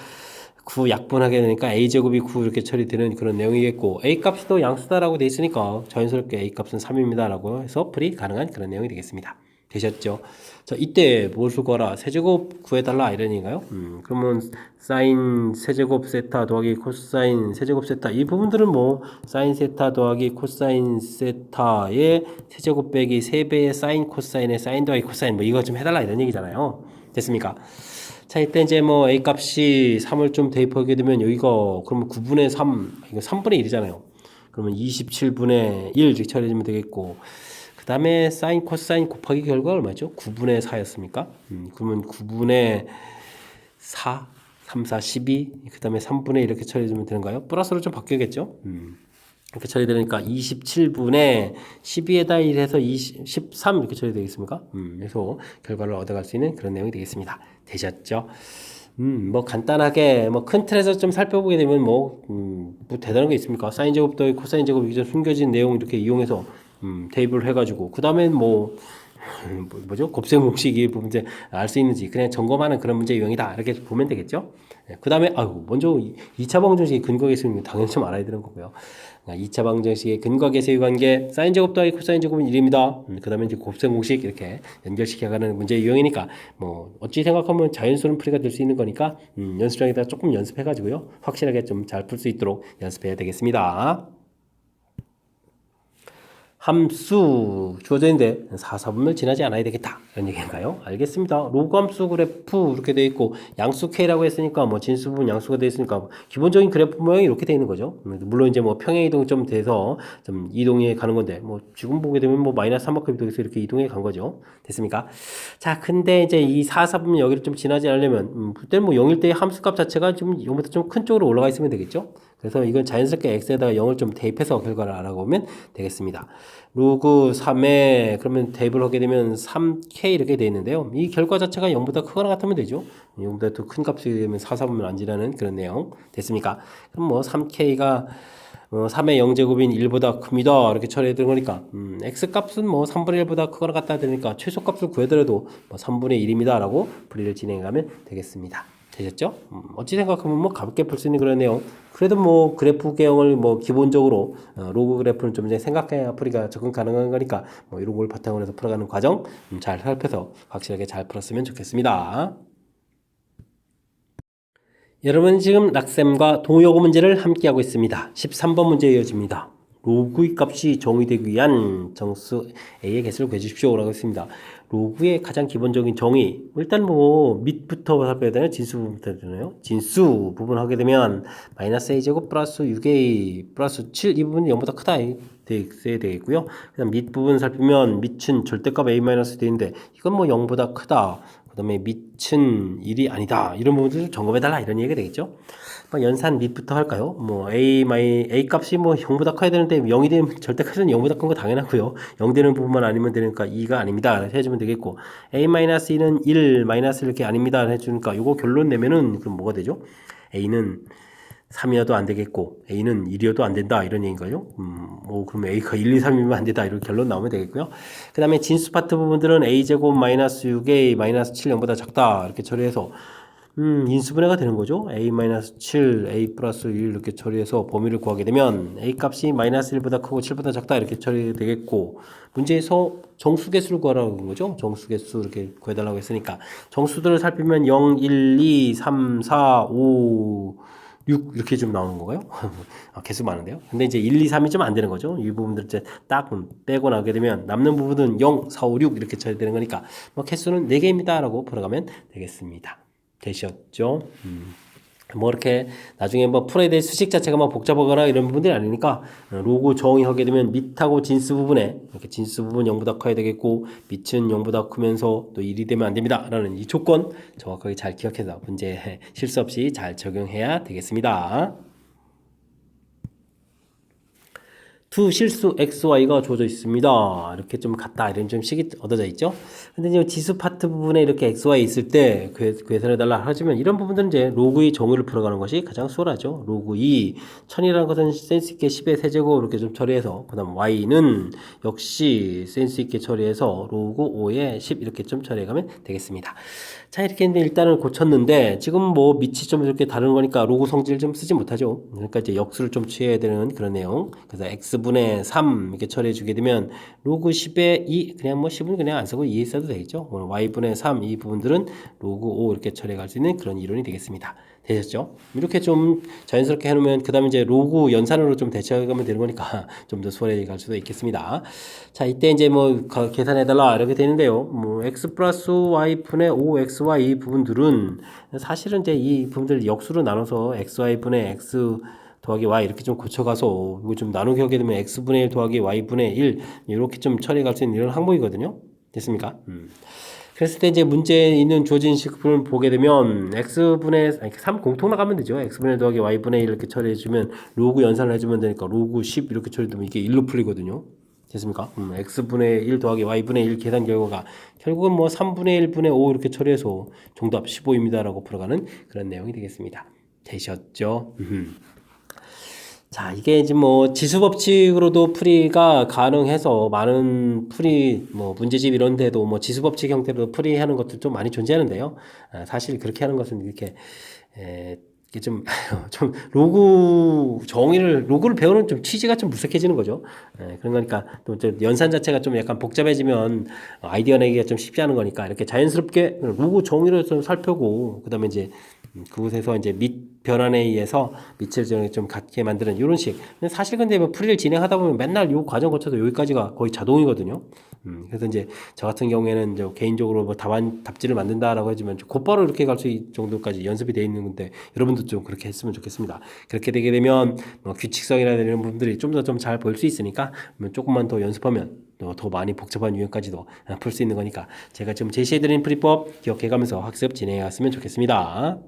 9 약분하게 되니까 a제곱이 9 이렇게 처리되는 그런 내용이겠고 a값이 또 양수다라고 돼 있으니까 자연스럽게 a값은 3입니다 라고 해서 풀이 가능한 그런 내용이 되겠습니다. 되셨죠? 자, 이때 무엇을 구하라? 세제곱 구해달라 이런 얘기인가요? 그러면 사인 세제곱 세타 더하기 코사인 세제곱 세타 이 부분들은 뭐 사인 세타 더하기 코사인 세타의 세제곱 빼기 3배의 사인 코사인의 사인 더하기 코사인 뭐 이거 좀 해달라 이런 얘기잖아요. 됐습니까? 자, 이때 이제 뭐 a 값이 3을 좀 대입하게 되면 여기가 그러면 9분의 3 이거 3분의 1이잖아요. 그러면 27분의 1 이렇게 처리해주면 되겠고 그 다음에 사인 코사인 곱하기 결과가 얼마죠? 9분의 4였습니까? 그러면 9분의 4 3, 4, 12 그 다음에 3분의 1 이렇게 처리해주면 되는가요? 플러스로 좀 바뀌겠죠? 이렇게 처리되니까 27분의 12에다 1 해서 13 이렇게 처리되겠습니까? 그래서 결과를 얻어갈 수 있는 그런 내용이 되겠습니다. 되셨죠? 뭐 간단하게 뭐 큰 틀에서 좀 살펴보게 되면 뭐 대단한 게 있습니까? 사인 제곱 더하기 코사인 제곱 이게 좀 숨겨진 내용 이렇게 이용해서 대입을 해가지고 그 다음에 뭐죠? 곱셈 공식이 문제 알 수 있는지 그냥 점검하는 그런 문제 유형이다 이렇게 보면 되겠죠. 그 다음에 먼저 2차 방정식의 근거 계수는 당연히 좀 알아야 되는 거고요. 2차 방정식의 근거 계수의 관계 사인 제곱 더하기 코사인 제곱은 1입니다. 그 다음에 이제 곱셈 공식 이렇게 연결시켜가는 문제 유형이니까 뭐 어찌 생각하면 자연스러운 풀이가 될 수 있는 거니까 연습장에다가 조금 연습해가지고요 확실하게 좀 잘 풀 수 있도록 연습해야 되겠습니다. 함수 주어져 있는데 4, 4분면 지나지 않아야 되겠다 이런 얘기인가요? 알겠습니다. 로그 함수 그래프 이렇게 되어 있고 양수 K라고 했으니까 뭐 진수 부분 양수가 되어 있으니까 기본적인 그래프 모양이 이렇게 되어 있는 거죠. 물론 이제 뭐 평행 이동 좀 돼서 좀 이동해 가는 건데 뭐 지금 보게 되면 뭐 마이너스 3만큼 이동해서 이렇게 이동해 간 거죠. 됐습니까? 자, 근데 이제 이 4, 4분면 여기를 좀 지나지 않으려면 그때는 뭐 0일 때 함수값 자체가 좀 0보다 좀 큰 쪽으로 올라가 있으면 되겠죠. 그래서 이건 자연스럽게 x에다가 0을 좀 대입해서 결과를 알아보면 되겠습니다. 로그 3에 그러면 대입을 하게 되면 3k 이렇게 되어 있는데요. 이 결과 자체가 0보다 크거나 같으면 되죠. 0보다 더 큰 값이 되면 4, 4분면 안 지나는 그런 내용 됐습니까? 그럼 뭐 3k가 3의 0제곱인 1보다 큽니다. 이렇게 처리해 드는 거니까 x값은 뭐 3분의 1보다 크거나 같다 되니까 최소값을 구해더라도 뭐 3분의 1입니다. 라고 풀이를 진행해 가면 되겠습니다. 되셨죠? 어찌 생각하면 뭐 가볍게 풀 수 있는 그런 내용. 그래도 뭐 그래프 개형을 뭐 기본적으로 로그 그래프는 좀 이제 생각해야 풀이가 접근 가능한 거니까 뭐 이런 걸 바탕으로 해서 풀어가는 과정 잘 살펴서 확실하게 잘 풀었으면 좋겠습니다. 여러분 지금 락셈과 동요고 문제를 함께하고 있습니다. 13번 문제 이어집니다. 로그의 값이 정의되기 위한 정수 A의 개수를 구해주십시오 라고 했습니다. 로그의 가장 기본적인 정의 일단 뭐 밑부터 살펴야 되나요? 진수 부분부터 해야 되나요? 진수 부분 하게 되면 마이너스 A제곱 플러스 6A 플러스 7 이 부분이 0보다 크다 되어야 되겠고요. 그다음 밑부분 살피면 밑은 절대값 A 마이너스 되는데 이건 뭐 0보다 크다. 그 다음에 밑은 1이 아니다. 이런 부분들을 점검해달라. 이런 얘기가 되겠죠. 연산 밑부터 할까요? 뭐, A 값이 뭐 0보다 커야 되는데 0이 되면 절대값은 0보다 큰 거 당연하고요. 0 되는 부분만 아니면 되니까 2가 아닙니다. 해주면 되겠고, A-2는 1, 마이너스 이렇게 아닙니다. 해주니까 요거 결론 내면은 그럼 뭐가 되죠? A는 3이어도 안 되겠고 A는 1이어도 안 된다 이런 얘기인가요? 뭐 그러면 A가 1, 2, 3이면 안 된다 이런 결론 나오면 되겠고요. 그 다음에 진수 파트 부분들은 A제곱 마이너스 6A 마이너스 7 0보다 작다 이렇게 처리해서 인수분해가 되는 거죠. A 마이너스 7, A 플러스 1 이렇게 처리해서 범위를 구하게 되면 A 값이 마이너스 1보다 크고 7보다 작다 이렇게 처리되겠고 문제에서 정수개수를 구하라고 하는 거죠. 정수개수 이렇게 구해달라고 했으니까 정수들을 살피면 0, 1, 2, 3, 4, 5 6 이렇게 좀 나오는 건가요? 개수 많은데요. 근데 이제 1, 2, 3이 좀 안 되는 거죠. 이 부분들 이제 딱 빼고 나게 되면 남는 부분은 0, 4, 5, 6 이렇게 처리되는 거니까 뭐 개수는 4개입니다. 라고 풀어가면 되겠습니다. 되셨죠? 뭐 이렇게 나중에 뭐 풀어야 될 수식 자체가 막 복잡하거나 이런 부분들이 아니니까 로고 정의하게 되면 밑하고 진수 부분에 이렇게 진수 부분 0보다 커야 되겠고 밑은 0보다 크면서 또 1이 되면 안 됩니다. 라는 이 조건 정확하게 잘 기억해서 문제에 실수 없이 잘 적용해야 되겠습니다. 두 실수 XY가 주어져 있습니다. 이렇게 좀 같다. 이런 좀 식이 얻어져 있죠. 근데 이제 지수 파트 부분에 이렇게 XY 있을 때 계산해달라 하지만 이런 부분들은 이제 로그의 정의를 풀어가는 것이 가장 수월하죠. 로그 2, 1000이라는 것은 센스있게 10의 세제곱 이렇게 좀 처리해서 그 다음 Y는 역시 센스있게 처리해서 로그 5에 10 이렇게 좀 처리해가면 되겠습니다. 자 이렇게 했는데 일단은 고쳤는데 지금 뭐 밑이 좀 이렇게 다른 거니까 로그 성질을 좀 쓰지 못하죠. 그러니까 이제 역수를 좀 취해야 되는 그런 내용. 그래서 x분의 3 이렇게 처리해 주게 되면 로그 10의 2 그냥 뭐 10은 그냥 안 쓰고 2 써도 되겠죠. 오늘 y분의 3 이 부분들은 로그 5 이렇게 처리해 갈 수 있는 그런 이론이 되겠습니다. 되셨죠? 이렇게 좀 자연스럽게 해놓으면 그 다음에 이제 로그 연산으로 좀 대처해가면 되는 거니까 좀 더 수월해 갈 수도 있겠습니다. 자 이때 이제 뭐 계산해달라 이렇게 되는데요. 뭐 x 플러스 y분의 5xy 이 부분들은 사실은 이제 이 부분들 역수로 나눠서 xy분의 x 더하기 y 이렇게 좀 고쳐가서 이거 좀 나누게 하게 되면 x분의 1 더하기 y분의 1 이렇게 좀 처리해 갈 수 있는 이런 항목이거든요. 됐습니까? 그랬을 때 이제 문제에 있는 주어진 식을 보게 되면 x분의 3 공통 나가면 되죠. x분의 1 더하기 y분의 1 이렇게 처리해주면 로그 연산을 해주면 되니까 로그 10 이렇게 처리되면 이게 1로 풀리거든요. 됐습니까? x분의 1 더하기 y분의 1 계산 결과가 결국은 뭐 3분의 1분의 5 이렇게 처리해서 정답 15입니다. 라고 풀어가는 그런 내용이 되겠습니다. 되셨죠? 자, 이게 이제 뭐 지수법칙으로도 풀이가 가능해서 많은 풀이 뭐 문제집 이런 데도 뭐 지수법칙 형태로 풀이하는 것도 좀 많이 존재하는데요. 사실 그렇게 하는 것은 이렇게 이게 좀 로그를 배우는 좀 취지가 좀 무색해지는 거죠. 그런 거니까 또 연산 자체가 좀 약간 복잡해지면 아이디어 내기가 좀 쉽지 않은 거니까 이렇게 자연스럽게 로그 정의를 좀 살펴보고 그다음에 이제 그곳에서 이제 밑 변환에 의해서 밑을 좀 같게 만드는 이런 식. 근데 사실 근데 뭐 풀이를 진행하다 보면 맨날 요 과정 거쳐서 여기까지가 거의 자동이거든요. 그래서 이제 저 같은 경우에는 이제 개인적으로 뭐 답지를 만든다라고 하지만 곧바로 이렇게 갈 수 정도까지 연습이 돼 있는 건데 여러분도 좀 그렇게 했으면 좋겠습니다. 그렇게 되게 되면 뭐 규칙성이라는 이런 부분들이 좀 더 좀 잘 보일 수 있으니까 조금만 더 연습하면 더 많이 복잡한 유형까지도 풀 수 있는 거니까 제가 지금 제시해드린 풀이법 기억해가면서 학습 진행했으면 좋겠습니다.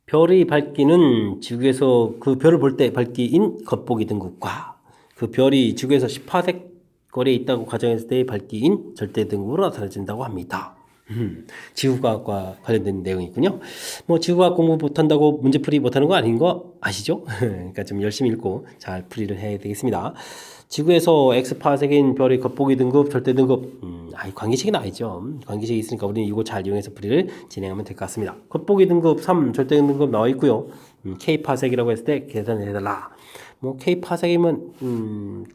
별의 밝기는 지구에서 그 별을 볼 때 밝기인 겉보기 등급과 그 별이 지구에서 10파섹 거리에 있다고 가정했을 때의 밝기인 절대 등급으로 나타내진다고 합니다. 지구과학과 관련된 내용이군요. 뭐 지구과학 공부 못한다고 문제풀이 못하는 거 아닌 거 아시죠? 그러니까 좀 열심히 읽고 잘 풀이를 해야 되겠습니다. 지구에서 X파섹인 별의 겉보기 등급, 절대 등급, 관계식이 나와있죠. 관계식이 있으니까 우리는 이거 잘 이용해서 풀이를 진행하면 될 것 같습니다. 겉보기 등급 3, 절대 등급 나와 있고요. K파섹이라고 했을 때 계산해달라. 뭐 K파섹이면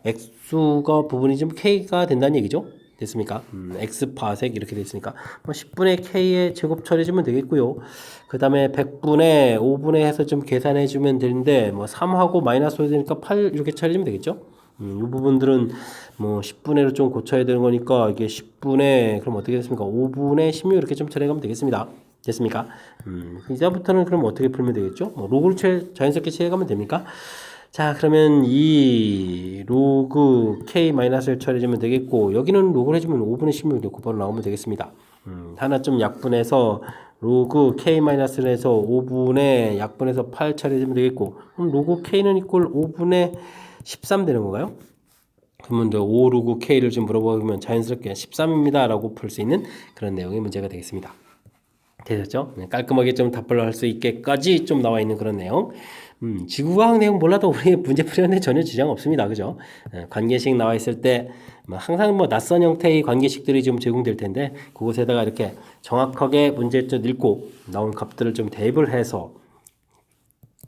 X가 부분이 좀 K가 된다는 얘기죠. 됐습니까? X파섹 이렇게 됐으니까 뭐 10분의 K의 제곱 처리해주면 되겠고요. 그 다음에 100분의 5분의 해서 좀 계산해주면 되는데 뭐 3하고 마이너스 해야 되니까 8 이렇게 처리해주면 되겠죠. 이 부분들은 뭐 10분의로 좀 고쳐야 되는 거니까 이게 10분의 그럼 어떻게 됐습니까? 5분의 16 이렇게 좀 처리해가면 되겠습니다. 됐습니까? 이제부터는 그럼 어떻게 풀면 되겠죠? 뭐 로그를 자연스럽게 취해가면 됩니까? 자, 그러면 이 로그 K-를 처리해주면 되겠고, 여기는 로그를 해주면 5분의 16 이렇게 곧바로 나오면 되겠습니다. 하나 좀 약분해서 로그 K-를 해서 5분의 약분해서 8 처리해주면 되겠고, 그럼 로그 K는 이꼴 5분의 13 되는 건가요? 그러면 5 로그 K를 좀 물어보면 자연스럽게 13입니다 라고 풀 수 있는 그런 내용의 문제가 되겠습니다. 되셨죠? 깔끔하게 좀 답변을 할 수 있게까지 좀 나와 있는 그런 내용. 지구과학 내용 몰라도 우리 문제 풀이하는데 전혀 지장 없습니다. 그죠? 관계식 나와 있을 때 항상 뭐 낯선 형태의 관계식들이 좀 제공될 텐데 그곳에다가 이렇게 정확하게 문제점 읽고 나온 값들을 좀 대입을 해서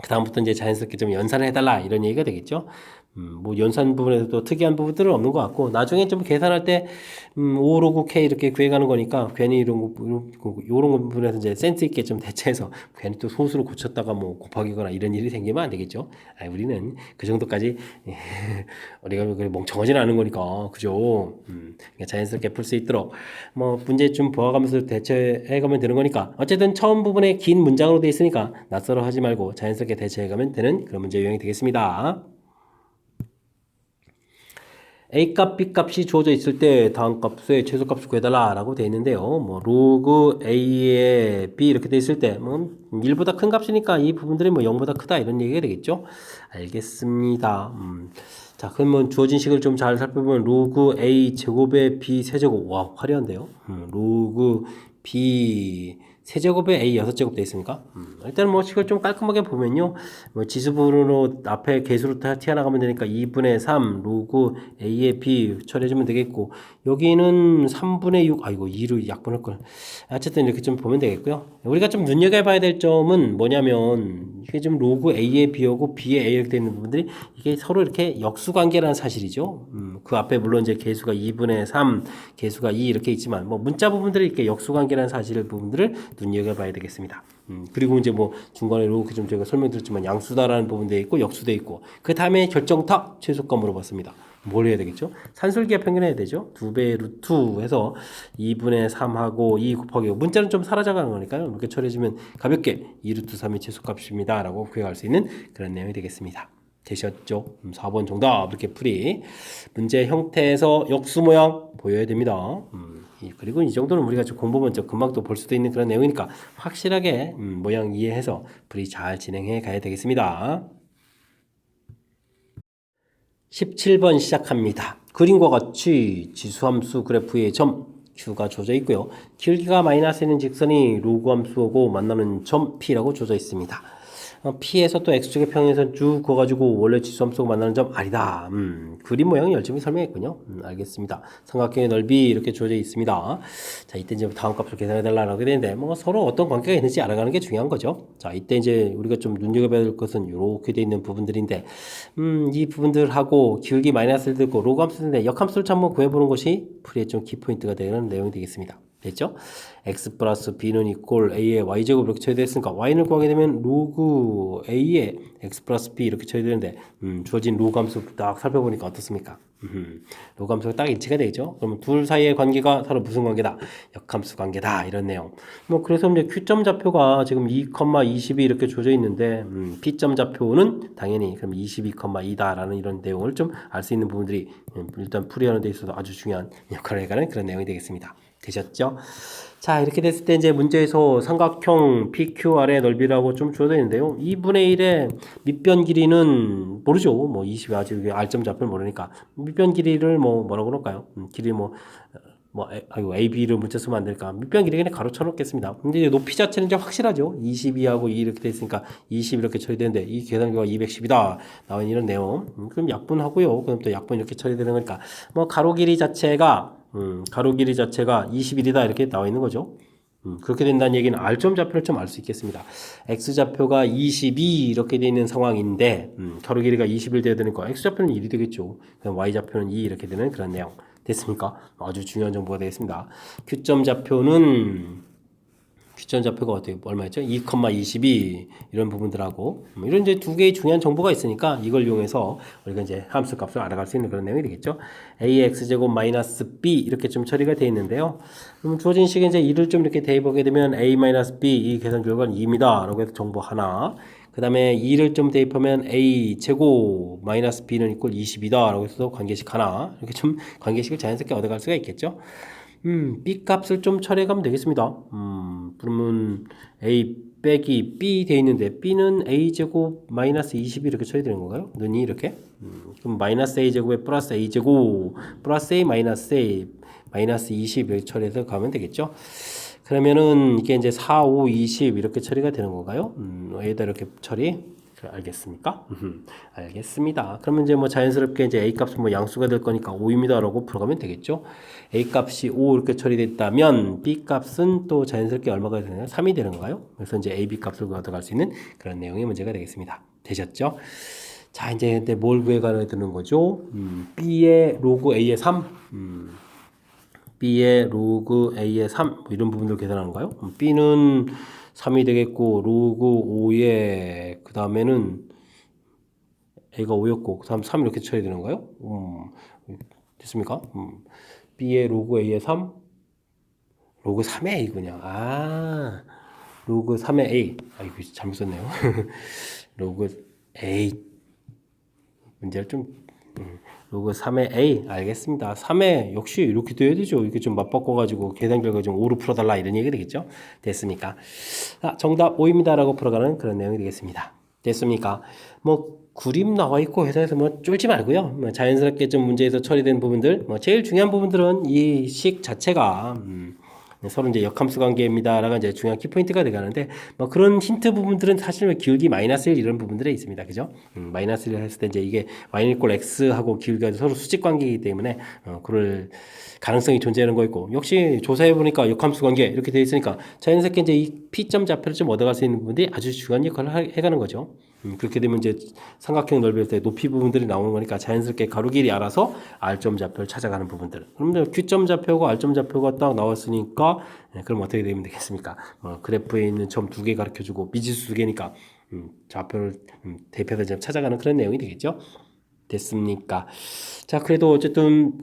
그 다음부터 이제 자연스럽게 좀 연산을 해달라 이런 얘기가 되겠죠. 뭐 연산 부분에서도 특이한 부분들은 없는 것 같고 나중에 좀 계산할 때 5 로그 K 이렇게 구해가는 거니까 괜히 이런 부분에서 이제 센스 있게 좀 대체해서 괜히 또 소수로 고쳤다가 뭐 곱하기거나 이런 일이 생기면 안 되겠죠. 우리는 그 정도까지 우리가 멍청하지는 않은 거니까 그죠. 그러니까 자연스럽게 풀 수 있도록 뭐 문제 좀 보아가면서 대체해가면 되는 거니까 어쨌든 처음 부분에 긴 문장으로 돼 있으니까 낯설어 하지 말고 자연스럽게 대체해가면 되는 그런 문제 유형이 되겠습니다. A값, B값이 주어져 있을 때 다음 값의 최소값을 구해달라 라고 되어 있는데요. 뭐 로그 A에 B 이렇게 되어 있을 때 뭐 1보다 큰 값이니까 이 부분들이 뭐 0보다 크다 이런 얘기가 되겠죠. 알겠습니다. 자, 그러면 주어진 식을 좀 잘 살펴보면 로그 A 제곱에 B 세제곱. 와, 화려한데요. 로그 B 세제곱에 A 6제곱 되어 있으니까 일단 뭐 식을 좀 깔끔하게 보면요. 뭐 지수분으로 앞에 개수로 튀어나가면 되니까 2분의 3 로그 A의 B 처리해주면 되겠고 여기는 3분의 6 아이고 2로 약분할 걸 어쨌든 이렇게 좀 보면 되겠고요. 우리가 좀 눈여겨봐야 될 점은 뭐냐면 이게 좀 로그 A의 B하고 B의 A 이렇게 되어 있는 부분들이 이게 서로 이렇게 역수관계라는 사실이죠. 그 앞에 물론 이제 개수가 2분의 3 개수가 2 이렇게 있지만 뭐 문자 부분들이 이렇게 역수관계라는 사실 부분들을 눈여겨봐야 되겠습니다. 그리고 이제 뭐 중간에 이렇게 좀 제가 설명드렸지만 양수다라는 부분도 있고 역수도 있고 그 다음에 결정타 최소값 물어봤습니다. 뭘 해야 되겠죠? 산술기하 평균해야 되죠. 2배 루트 해서 2분의 3하고 2 곱하기 5. 문자는 좀 사라져가는 거니까요. 이렇게 처리해주면 가볍게 2 루트 3이 최소값입니다. 라고 구해갈 수 있는 그런 내용이 되겠습니다. 되셨죠? 4번 정답 이렇게 풀이 문제 형태에서 역수 모양 보여야 됩니다. 그리고 이 정도는 우리가 좀 공부하면 금방 또 볼 수도 있는 그런 내용이니까 확실하게 모양 이해해서 풀이 잘 진행해 가야 되겠습니다. 17번 시작합니다. 그림과 같이 지수함수 그래프의 점 Q가 주어져 있고요. 길기가 마이너스인 직선이 로그 함수하고 만나는 점 P라고 주어져 있습니다. P에서 또 X축의 평행선 쭉 그어가지고 원래 지수함수하고 만나는 점 R이다. 그림 모양을 열심히 설명했군요. 알겠습니다. 삼각형의 넓이 이렇게 주어져 있습니다. 자, 이때 이제 다음 값을 계산해달라고 하게 되는데 뭐 서로 어떤 관계가 있는지 알아가는 게 중요한 거죠. 자, 이때 이제 우리가 좀 눈여겨봐야 될 것은 이렇게 되어 있는 부분들인데 이 부분들하고 기울기 마이너스를 들고 로그 함수인데 역함수를 한번 구해보는 것이 풀이의 좀 키포인트가 되는 내용이 되겠습니다. 됐죠? x 플러스 b는 이꼴 a의 y제곱 이렇게 처리됐으니까 y를 구하게 되면 로그 a의 x 플러스 b 이렇게 처리되는데 주어진 로그 함수 딱 살펴보니까 어떻습니까? 로그 함수가 딱 일치가 되죠. 그러면 둘 사이의 관계가 서로 무슨 관계다? 역함수 관계다 이런 내용. 뭐 그래서 이제 q점 좌표가 지금 2,22 이렇게 주어져 있는데 p점 좌표는 당연히 그럼 22,2다라는 이런 내용을 좀 알 수 있는 부분들이 일단 풀이하는 데 있어서 아주 중요한 역할을 해가는 그런 내용이 되겠습니다. 되셨죠? 자, 이렇게 됐을 때 이제 문제에서 삼각형 PQR의 넓이라고 좀 주어져 있는데요. 2분의 1의 밑변 길이는 모르죠. 뭐 20이 아직 R점 좌표를 모르니까 밑변 길이를 뭐라고 그럴까요? 길이 아이고 AB를 문자 쓰면 안 될까? 밑변 길이 그냥 가로 쳐놓겠습니다. 근데 이제 높이 자체는 이제 확실하죠. 22하고 2 이렇게 돼 있으니까 20 이렇게 처리되는데 이 계산기가 210이다 나온 이런 내용. 그럼 약분하고요. 그럼 또 약분 이렇게 처리되는 거니까 뭐 가로 길이 자체가 21이다 이렇게 나와 있는 거죠. 그렇게 된다는 얘기는 R점 좌표를 좀 알 수 있겠습니다. X좌표가 22 이렇게 되어 있는 상황인데 가로 길이가 21 되어야 되니까 X좌표는 1이 되겠죠. 그럼 Y좌표는 2 이렇게 되는 그런 내용 됐습니까? 아주 중요한 정보가 되겠습니다. Q점 좌표는 Q점 좌표가 어떻게 얼마였죠? 2,22 이런 부분들하고 이런 이제 두 개의 중요한 정보가 있으니까 이걸 이용해서 우리가 이제 함수 값을 알아갈 수 있는 그런 내용이 되겠죠. ax 제곱 마이너스 b 이렇게 좀 처리가 되어 있는데요. 그럼 주어진 식에 이제 2를 좀 이렇게 대입하게 되면 a 마이너스 b 이 계산 결과는 2입니다라고 해서 정보 하나. 그 다음에 2를 좀 대입하면 a 제곱 마이너스 b는 이꼴 20이다라고 해서 관계식 하나. 이렇게 좀 관계식을 자연스럽게 얻어갈 수가 있겠죠. B 값을 좀 처리해가면 되겠습니다. 그러면 A 빼기 B 돼 있는데 B는 A 제곱 마이너스 20이 이렇게 처리되는 건가요? 눈이 이렇게? 그럼 마이너스 A 제곱에 플러스 A 제곱 플러스 A 마이너스 20 이렇게 처리해서 가면 되겠죠? 그러면은 이게 이제 4, 5, 20 이렇게 처리가 되는 건가요? A에다 이렇게 처리? 알겠습니까? 알겠습니다. 그러면 이제 뭐 자연스럽게 이제 A 값은 뭐 양수가 될 거니까 5입니다라고 풀어가면 되겠죠. A 값이 5 이렇게 처리됐다면 B 값은 또 자연스럽게 얼마가 되나요? 3이 되는 건가요? 그래서 이제 A, B 값을 얻어갈 수 있는 그런 내용의 문제가 되겠습니다. 되셨죠? 자, 이제 근데 뭘 구해가야 되는 거죠? B의 로그 A의 3. B의 로그 A의 3. 뭐 이런 부분들 계산하는 거예요? B는 3이 되겠고 로그 5에 그 다음에는 A가 5였고 그 다음 3 이렇게 쳐야 되는 거예요? 됐습니까? B의 로그 A의 3 로그 3의 A 그냥 로그 3의 A 이거 잘못 썼네요. 로그 A 문제를 좀 로그 3의 A 알겠습니다. 3의 역시 이렇게 돼야 되죠. 이렇게 좀 맞바꿔가지고 계산 결과 좀 5로 풀어달라 이런 얘기 되겠죠. 됐습니까? 정답 5입니다 라고 풀어가는 그런 내용이 되겠습니다. 됐습니까? 뭐 그림 나와 있고 회사에서 뭐 쫄지 말고요. 뭐 자연스럽게 좀 문제에서 처리된 부분들 제일 중요한 부분들은 이 식 자체가 서로 이제 역함수 관계입니다라가 이제 중요한 키포인트가 되가는데 뭐 그런 힌트 부분들은 사실 기울기 마이너스 1 이런 부분들에 있습니다. 그죠? 마이너스 1을 했을 때 이제 이게 y는 이꼴 x하고 기울기가 서로 수직 관계이기 때문에 그럴 가능성이 존재하는 거 있고 역시 조사해 보니까 역함수 관계 이렇게 되어 있으니까 자연스럽게 이제 이 P점 좌표를 좀 얻어갈 수 있는 부분들이 아주 중요한 역할을 해가는 거죠. 그렇게 되면 이제 삼각형 넓이일 때 높이 부분들이 나오는 거니까 자연스럽게 가로 길이 알아서 R점 좌표를 찾아가는 부분들. 그럼 Q점 좌표고 R점 좌표가 딱 나왔으니까 그럼 어떻게 되면 되겠습니까? 그래프에 있는 점 두 개 가르쳐주고 미지수 두 개니까 좌표를 대표해서 찾아가는 그런 내용이 되겠죠. 됐습니까? 자, 그래도 어쨌든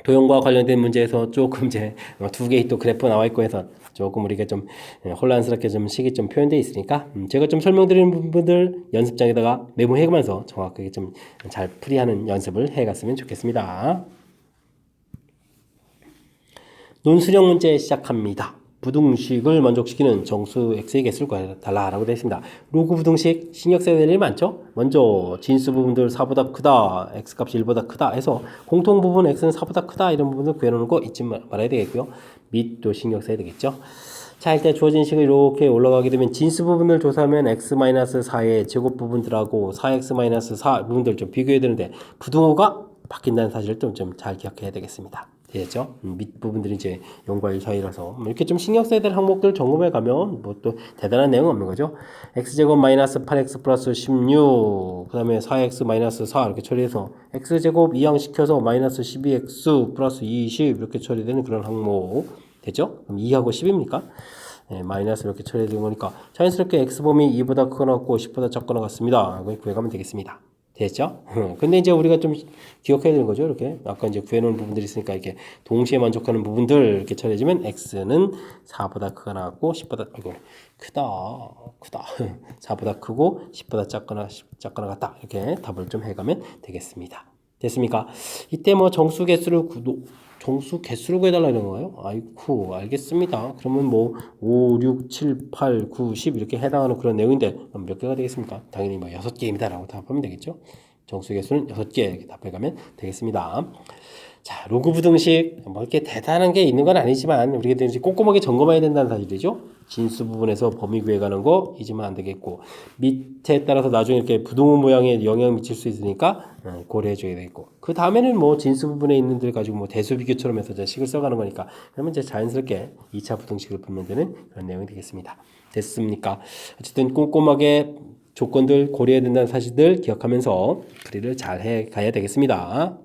도형과 관련된 문제에서 조금 이제 두 개의 또 그래프 나와 있고 해서 조금 우리가 좀 혼란스럽게 좀 식이 좀 표현되어 있으니까 제가 좀 설명드리는 부분들 연습장에다가 메모해가면서 정확하게 좀 잘 풀이하는 연습을 해갔으면 좋겠습니다. 논술형 문제 시작합니다. 부등식을 만족시키는 정수 x의 개수를 구해달라라고 되어 있습니다. 로그 부등식 신경 써야 될 일 많죠? 먼저 진수 부분들 4보다 크다, x값이 1보다 크다 해서 공통 부분 x는 4보다 크다 이런 부분을 구해놓는 거 잊지 말아야 되겠고요. 밑도 신경 써야 되겠죠. 자, 일단 주어진 식을 이렇게 올라가게 되면 진수 부분을 조사하면 x-4의 제곱 부분들하고 4x-4 부분들 좀 비교해야 되는데 부등호가 바뀐다는 사실을 좀 잘 기억해야 되겠습니다. 되겠죠? 밑부분들이 이제 0과 1 사이라서 이렇게 좀 신경 써야 될 항목들 점검해 가면 뭐 또 대단한 내용 없는 거죠. x제곱 마이너스 8x 플러스 16 그 다음에 4x 마이너스 4 이렇게 처리해서 x제곱 이항시켜서 마이너스 12x 플러스 20 이렇게 처리되는 그런 항목 되죠? 그럼 2하고 10입니까? 마이너스 이렇게 처리되는 거니까 자연스럽게 x범위 2보다 크거나 같고 10보다 작거나 같습니다. 구해가면 되겠습니다. 됐죠? 근데 이제 우리가 좀 기억해야 되는 거죠. 이렇게 아까 이제 구해놓은 부분들이 있으니까 이렇게 동시에 만족하는 부분들 이렇게 처리해주면 x는 4보다 크거나 같고 10보다 크다 4보다 크고 10보다 작거나 같다 이렇게 답을 좀 해가면 되겠습니다. 됐습니까? 이때 뭐 정수 개수를 정수 개수를 구해달라 이런 건가요? 아이쿠, 알겠습니다. 그러면 뭐 5, 6, 7, 8, 9, 10 이렇게 해당하는 그런 내용인데 그럼 몇 개가 되겠습니까? 당연히 뭐 6개입니다 라고 답하면 되겠죠. 정수 개수는 6개 이렇게 답해가면 되겠습니다. 자, 로그 부등식 뭐 이렇게 대단한 게 있는 건 아니지만 우리가 이제 꼼꼼하게 점검해야 된다는 사실이죠. 진수 부분에서 범위 구해가는 거 잊으면 안 되겠고 밑에 따라서 나중에 이렇게 부등호 모양에 영향을 미칠 수 있으니까 고려해줘야 되겠고 그 다음에는 뭐 진수 부분에 있는 들 가지고 뭐 대수 비교처럼 해서 이제 식을 써가는 거니까 그러면 이제 자연스럽게 2차 부등식을 풀면 되는 그런 내용이 되겠습니다. 됐습니까? 어쨌든 꼼꼼하게 조건들 고려해야 된다는 사실들 기억하면서 풀이를 잘 해 가야 되겠습니다.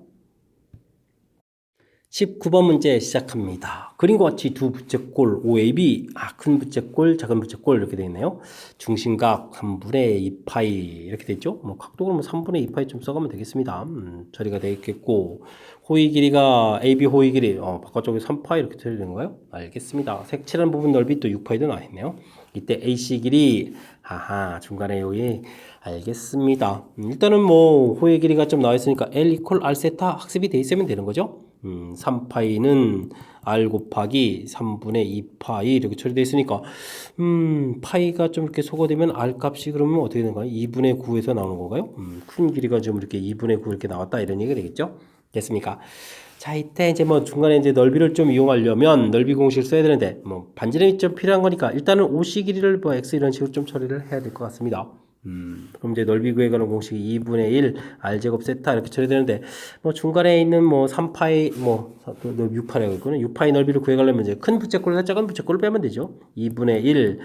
19번 문제 시작합니다. 그림과 같이 두 부채꼴 OAB, 큰 부채꼴, 작은 부채꼴 이렇게 되어 있네요. 중심각 3분의 2파이 이렇게 되어 있죠. 뭐 각도를 뭐 3분의 2파이 좀 써가면 되겠습니다. 처리가 되어 있겠고 호의 길이가 AB 호의 길이 바깥쪽에 3파이 이렇게 처리되는 건가요? 알겠습니다. 색칠한 부분 넓이 또 6파이도 나와 있네요. 이때 AC 길이 중간에 여기 알겠습니다. 일단은 뭐 호의 길이가 좀 나와 있으니까 L 이퀄 R 세타 학습이 돼 있으면 되는 거죠. 3파이는 R 곱하기 3분의 2파이 이렇게 처리되어 있으니까 파이가 좀 이렇게 소거되면 R 값이 그러면 어떻게 되는가요? 2분의 9에서 나오는 건가요? 큰 길이가 좀 이렇게 2분의 9 이렇게 나왔다 이런 얘기가 되겠죠? 됐습니까? 자, 이때 이제 뭐 중간에 이제 넓이를 좀 이용하려면 넓이 공식을 써야 되는데 뭐 반지름이 좀 필요한 거니까 일단은 OC 길이를 뭐 X 이런 식으로 좀 처리를 해야 될 것 같습니다. 그럼 이제 넓이 구해가는 공식이 2분의 1 R제곱 세타 이렇게 처리되는데 뭐 중간에 있는 뭐 3파이 뭐 6파이라고 했거든요. 6파이 넓이를 구해가려면 이제 큰 부채꼴에서 작은 부채꼴을 빼면 되죠. 2분의 1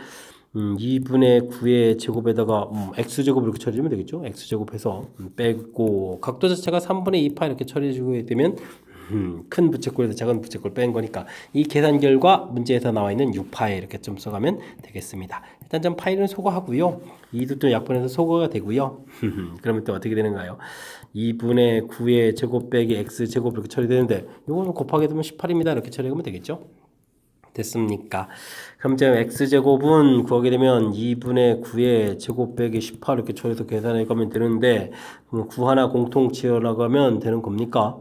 2분의 9의 제곱에다가 x제곱 이렇게 처리하면 되겠죠. x제곱해서 빼고 각도 자체가 3분의 2파 이렇게 처리해주게 되면 큰 부채꼴에서 작은 부채꼴 뺀 거니까 이 계산 결과 문제에서 나와 있는 6파이 이렇게 좀 써가면 되겠습니다. 일단 좀 파이는 소거하고요. 2도 또 약분해서 소거가 되고요. 그러면 또 어떻게 되는가요? 2분의 9의 제곱 빼기 x제곱 이렇게 처리되는데 이거는 곱하게 되면 18입니다. 이렇게 처리하면 되겠죠. 됐습니까? 그럼 이제 x제곱은 구하게 되면 2분의 9의 제곱 빼기 18 이렇게 처리해서 계산해 가면 되는데 9 하나 공통 치워나가면 되는 겁니까?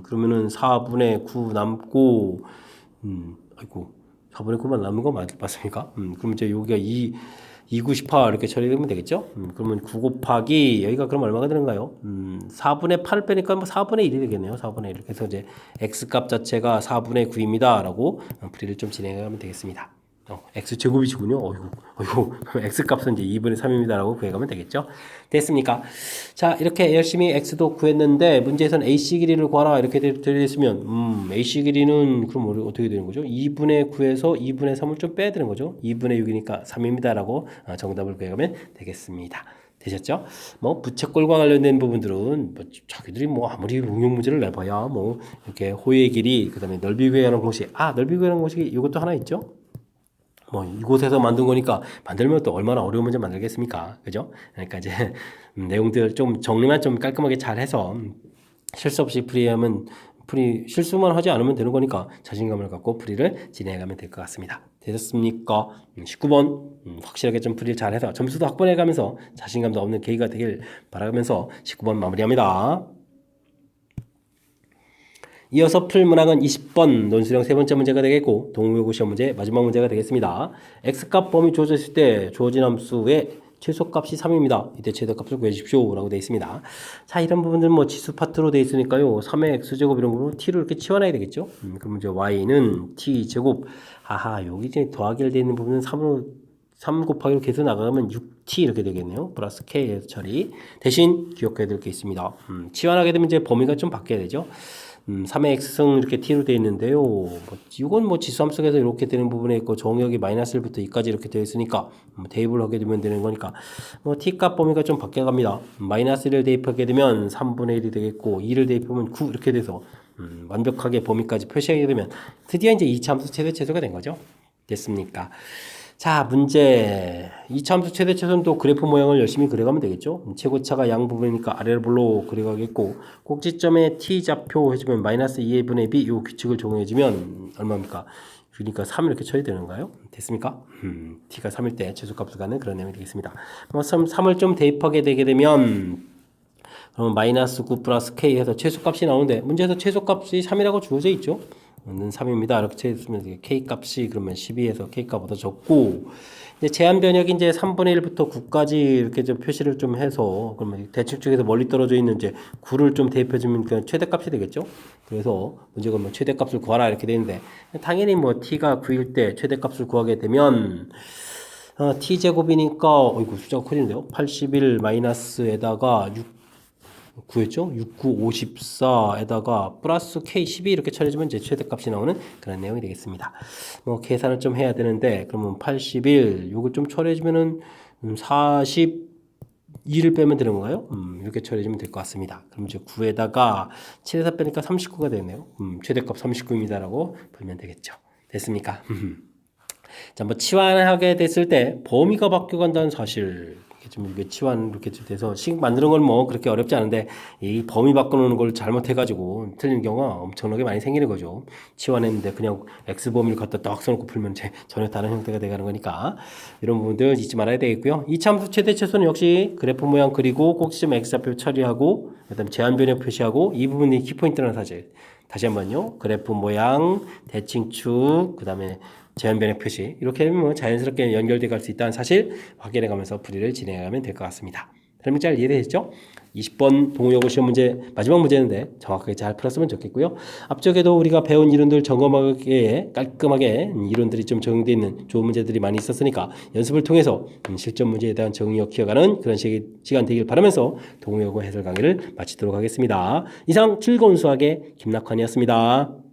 그러면은 4분의 9 남고 아이고 4분의 9만 남는 거 맞습니까? 그럼 이제 여기가 298 이렇게 처리되면 되겠죠? 그러면 9 곱하기 여기가 그럼 얼마가 되는가요? 4분의 8 빼니까 뭐 4분의 1이 되겠네요. 4분의 1. 그래서 이제 x값 자체가 4분의 9입니다. 라고 풀이를 좀 진행하면 되겠습니다. x제곱이시군요. 어이구, x값은 이제 2분의 3입니다. 라고 구해가면 되겠죠? 됐습니까? 자, 이렇게 열심히 x도 구했는데, 문제에서는 ac 길이를 구하라. 이렇게 되어 있으면, ac 길이는 그럼 어떻게 되는 거죠? 2분의 9에서 2분의 3을 좀 빼야 되는 거죠? 2분의 6이니까 3입니다. 라고 정답을 구해가면 되겠습니다. 되셨죠? 뭐 부채꼴과 관련된 부분들은 뭐 자기들이 뭐 아무리 응용 문제를 내봐야 뭐 이렇게 호의 길이 그다음에 넓이 구하는 공식 넓이 구하는 공식이 이것도 하나 있죠? 뭐 이곳에서 만든 거니까 만들면 또 얼마나 어려운 문제 만들겠습니까? 그죠? 그러니까 이제 내용들 좀 정리만 좀 깔끔하게 잘 해서 실수 없이 실수만 하지 않으면 되는 거니까 자신감을 갖고 풀이를 진행해가면 될 것 같습니다. 되셨습니까? 19번 확실하게 좀 풀이를 잘해서 점수도 확보해가면서 자신감도 없는 계기가 되길 바라면서 19번 마무리합니다. 이어서 풀 문항은 20번 논술형 세 번째 문제가 되겠고 동우요구 시험 문제 마지막 문제가 되겠습니다. x값 범위 주어져 있을 때 주어진 함수의 최소값이 3입니다. 이때 최대값을 구해주십시오 라고 되어 있습니다. 자, 이런 부분들은 뭐 지수 파트로 되어 있으니까요. 3의 x제곱 이런 거로 t로 이렇게 치워놔야 되겠죠. 그럼 이제 y는 t제곱 여기 이제 더하기를 되어 있는 부분은 3 곱하기로 계속 나가면 6t 이렇게 되겠네요. 플러스 k 처리. 대신 기억해야 될 게 있습니다. 치환하게 되면 이제 범위가 좀 바뀌어야 되죠. 3의 x승 이렇게 t로 되어 있는데요. 이건 뭐 지수함 속에서 이렇게 되는 부분에 있고 정역이 마이너스 1부터 2까지 이렇게 되어 있으니까 대입을 하게 되면 되는 거니까 t값 범위가 좀 바뀌어갑니다. 마이너스 1을 대입하게 되면 3분의 1이 되겠고 2를 대입하면 9 이렇게 돼서 완벽하게 범위까지 표시하게 되면 드디어 이제 2차 함수 최대 최소가 된 거죠. 됐습니까? 자, 문제 2차 함수 최대 최소는 그래프 모양을 열심히 그려가면 되겠죠. 최고차가 양 부분이니까 아래로 그려가겠고 꼭지점에 t좌표 해주면 마이너스 2분의 b 이 규칙을 적용해주면 얼마입니까? 그러니까 3 이렇게 처리되는가요? 됐습니까? t가 3일 때 최소값을 갖는 그런 내용이 되겠습니다. 3을 좀 대입하게 되게 되면 그러면 마이너스 9 플러스 k 해서 최소값이 나오는데 문제에서 최소값이 3이라고 주어져 있죠. 는 3입니다. 이렇게 했으면 k 값이 그러면 12에서 k 값보다 적고 이제 제한 변역이 이제 3분의 1부터 9까지 이렇게 좀 표시를 좀 해서 그러면 대칭 쪽에서 멀리 떨어져 있는 이제 9를 좀 대입해 주면 그 최대값이 되겠죠. 그래서 문제가 뭐 최대값을 구하라 이렇게 되는데 당연히 뭐 t가 9일 때 최대값을 구하게 되면 t제곱이니까 이거 숫자가 커지는데요. 81 마이너스에다가 9였죠? 69, 54에다가 플러스 K 12 이렇게 처리해주면 이제 최대값이 나오는 그런 내용이 되겠습니다. 뭐 계산을 좀 해야 되는데 그러면 81 요걸 좀 처리해주면은 42를 빼면 되는 건가요? 이렇게 처리해주면 될 것 같습니다. 그럼 이제 9에다가 7에서 빼니까 39가 되네요. 최대값 39입니다라고 보면 되겠죠. 됐습니까? 자, 뭐 치환하게 됐을 때 범위가 바뀌어간다는 사실 좀 이게 치환 이렇게 돼서 식 만드는 건 뭐 그렇게 어렵지 않은데 이 범위 바꿔놓는 걸 잘못해가지고 틀리는 경우가 엄청나게 많이 생기는 거죠. 치환했는데 그냥 x 범위를 갖다 딱 써놓고 풀면 전혀 다른 형태가 돼가는 거니까 이런 부분들 잊지 말아야 되겠고요. 이차함수 최대 최소는 역시 그래프 모양 그리고 꼭지점 x좌표 처리하고 그다음 제한 변형 표시하고 이 부분이 키포인트라는 사실. 다시 한번요. 그래프 모양, 대칭축, 그다음에 제한 변형 표시 이렇게 하면 뭐 자연스럽게 연결돼 갈 수 있다는 사실 확인해 가면서 풀이를 진행하면 될 것 같습니다. 설명 잘 이해되셨죠? 20번 동호여고 시험 문제 마지막 문제인데 정확하게 잘 풀었으면 좋겠고요. 앞쪽에도 우리가 배운 이론들 점검하게 깔끔하게 이론들이 좀 적용되어 있는 좋은 문제들이 많이 있었으니까 연습을 통해서 실전 문제에 대한 정의を키워가는 그런 시간 되길 바라면서 동호여고 해설 강의를 마치도록 하겠습니다. 이상 즐거운 수학의 김낙환이었습니다.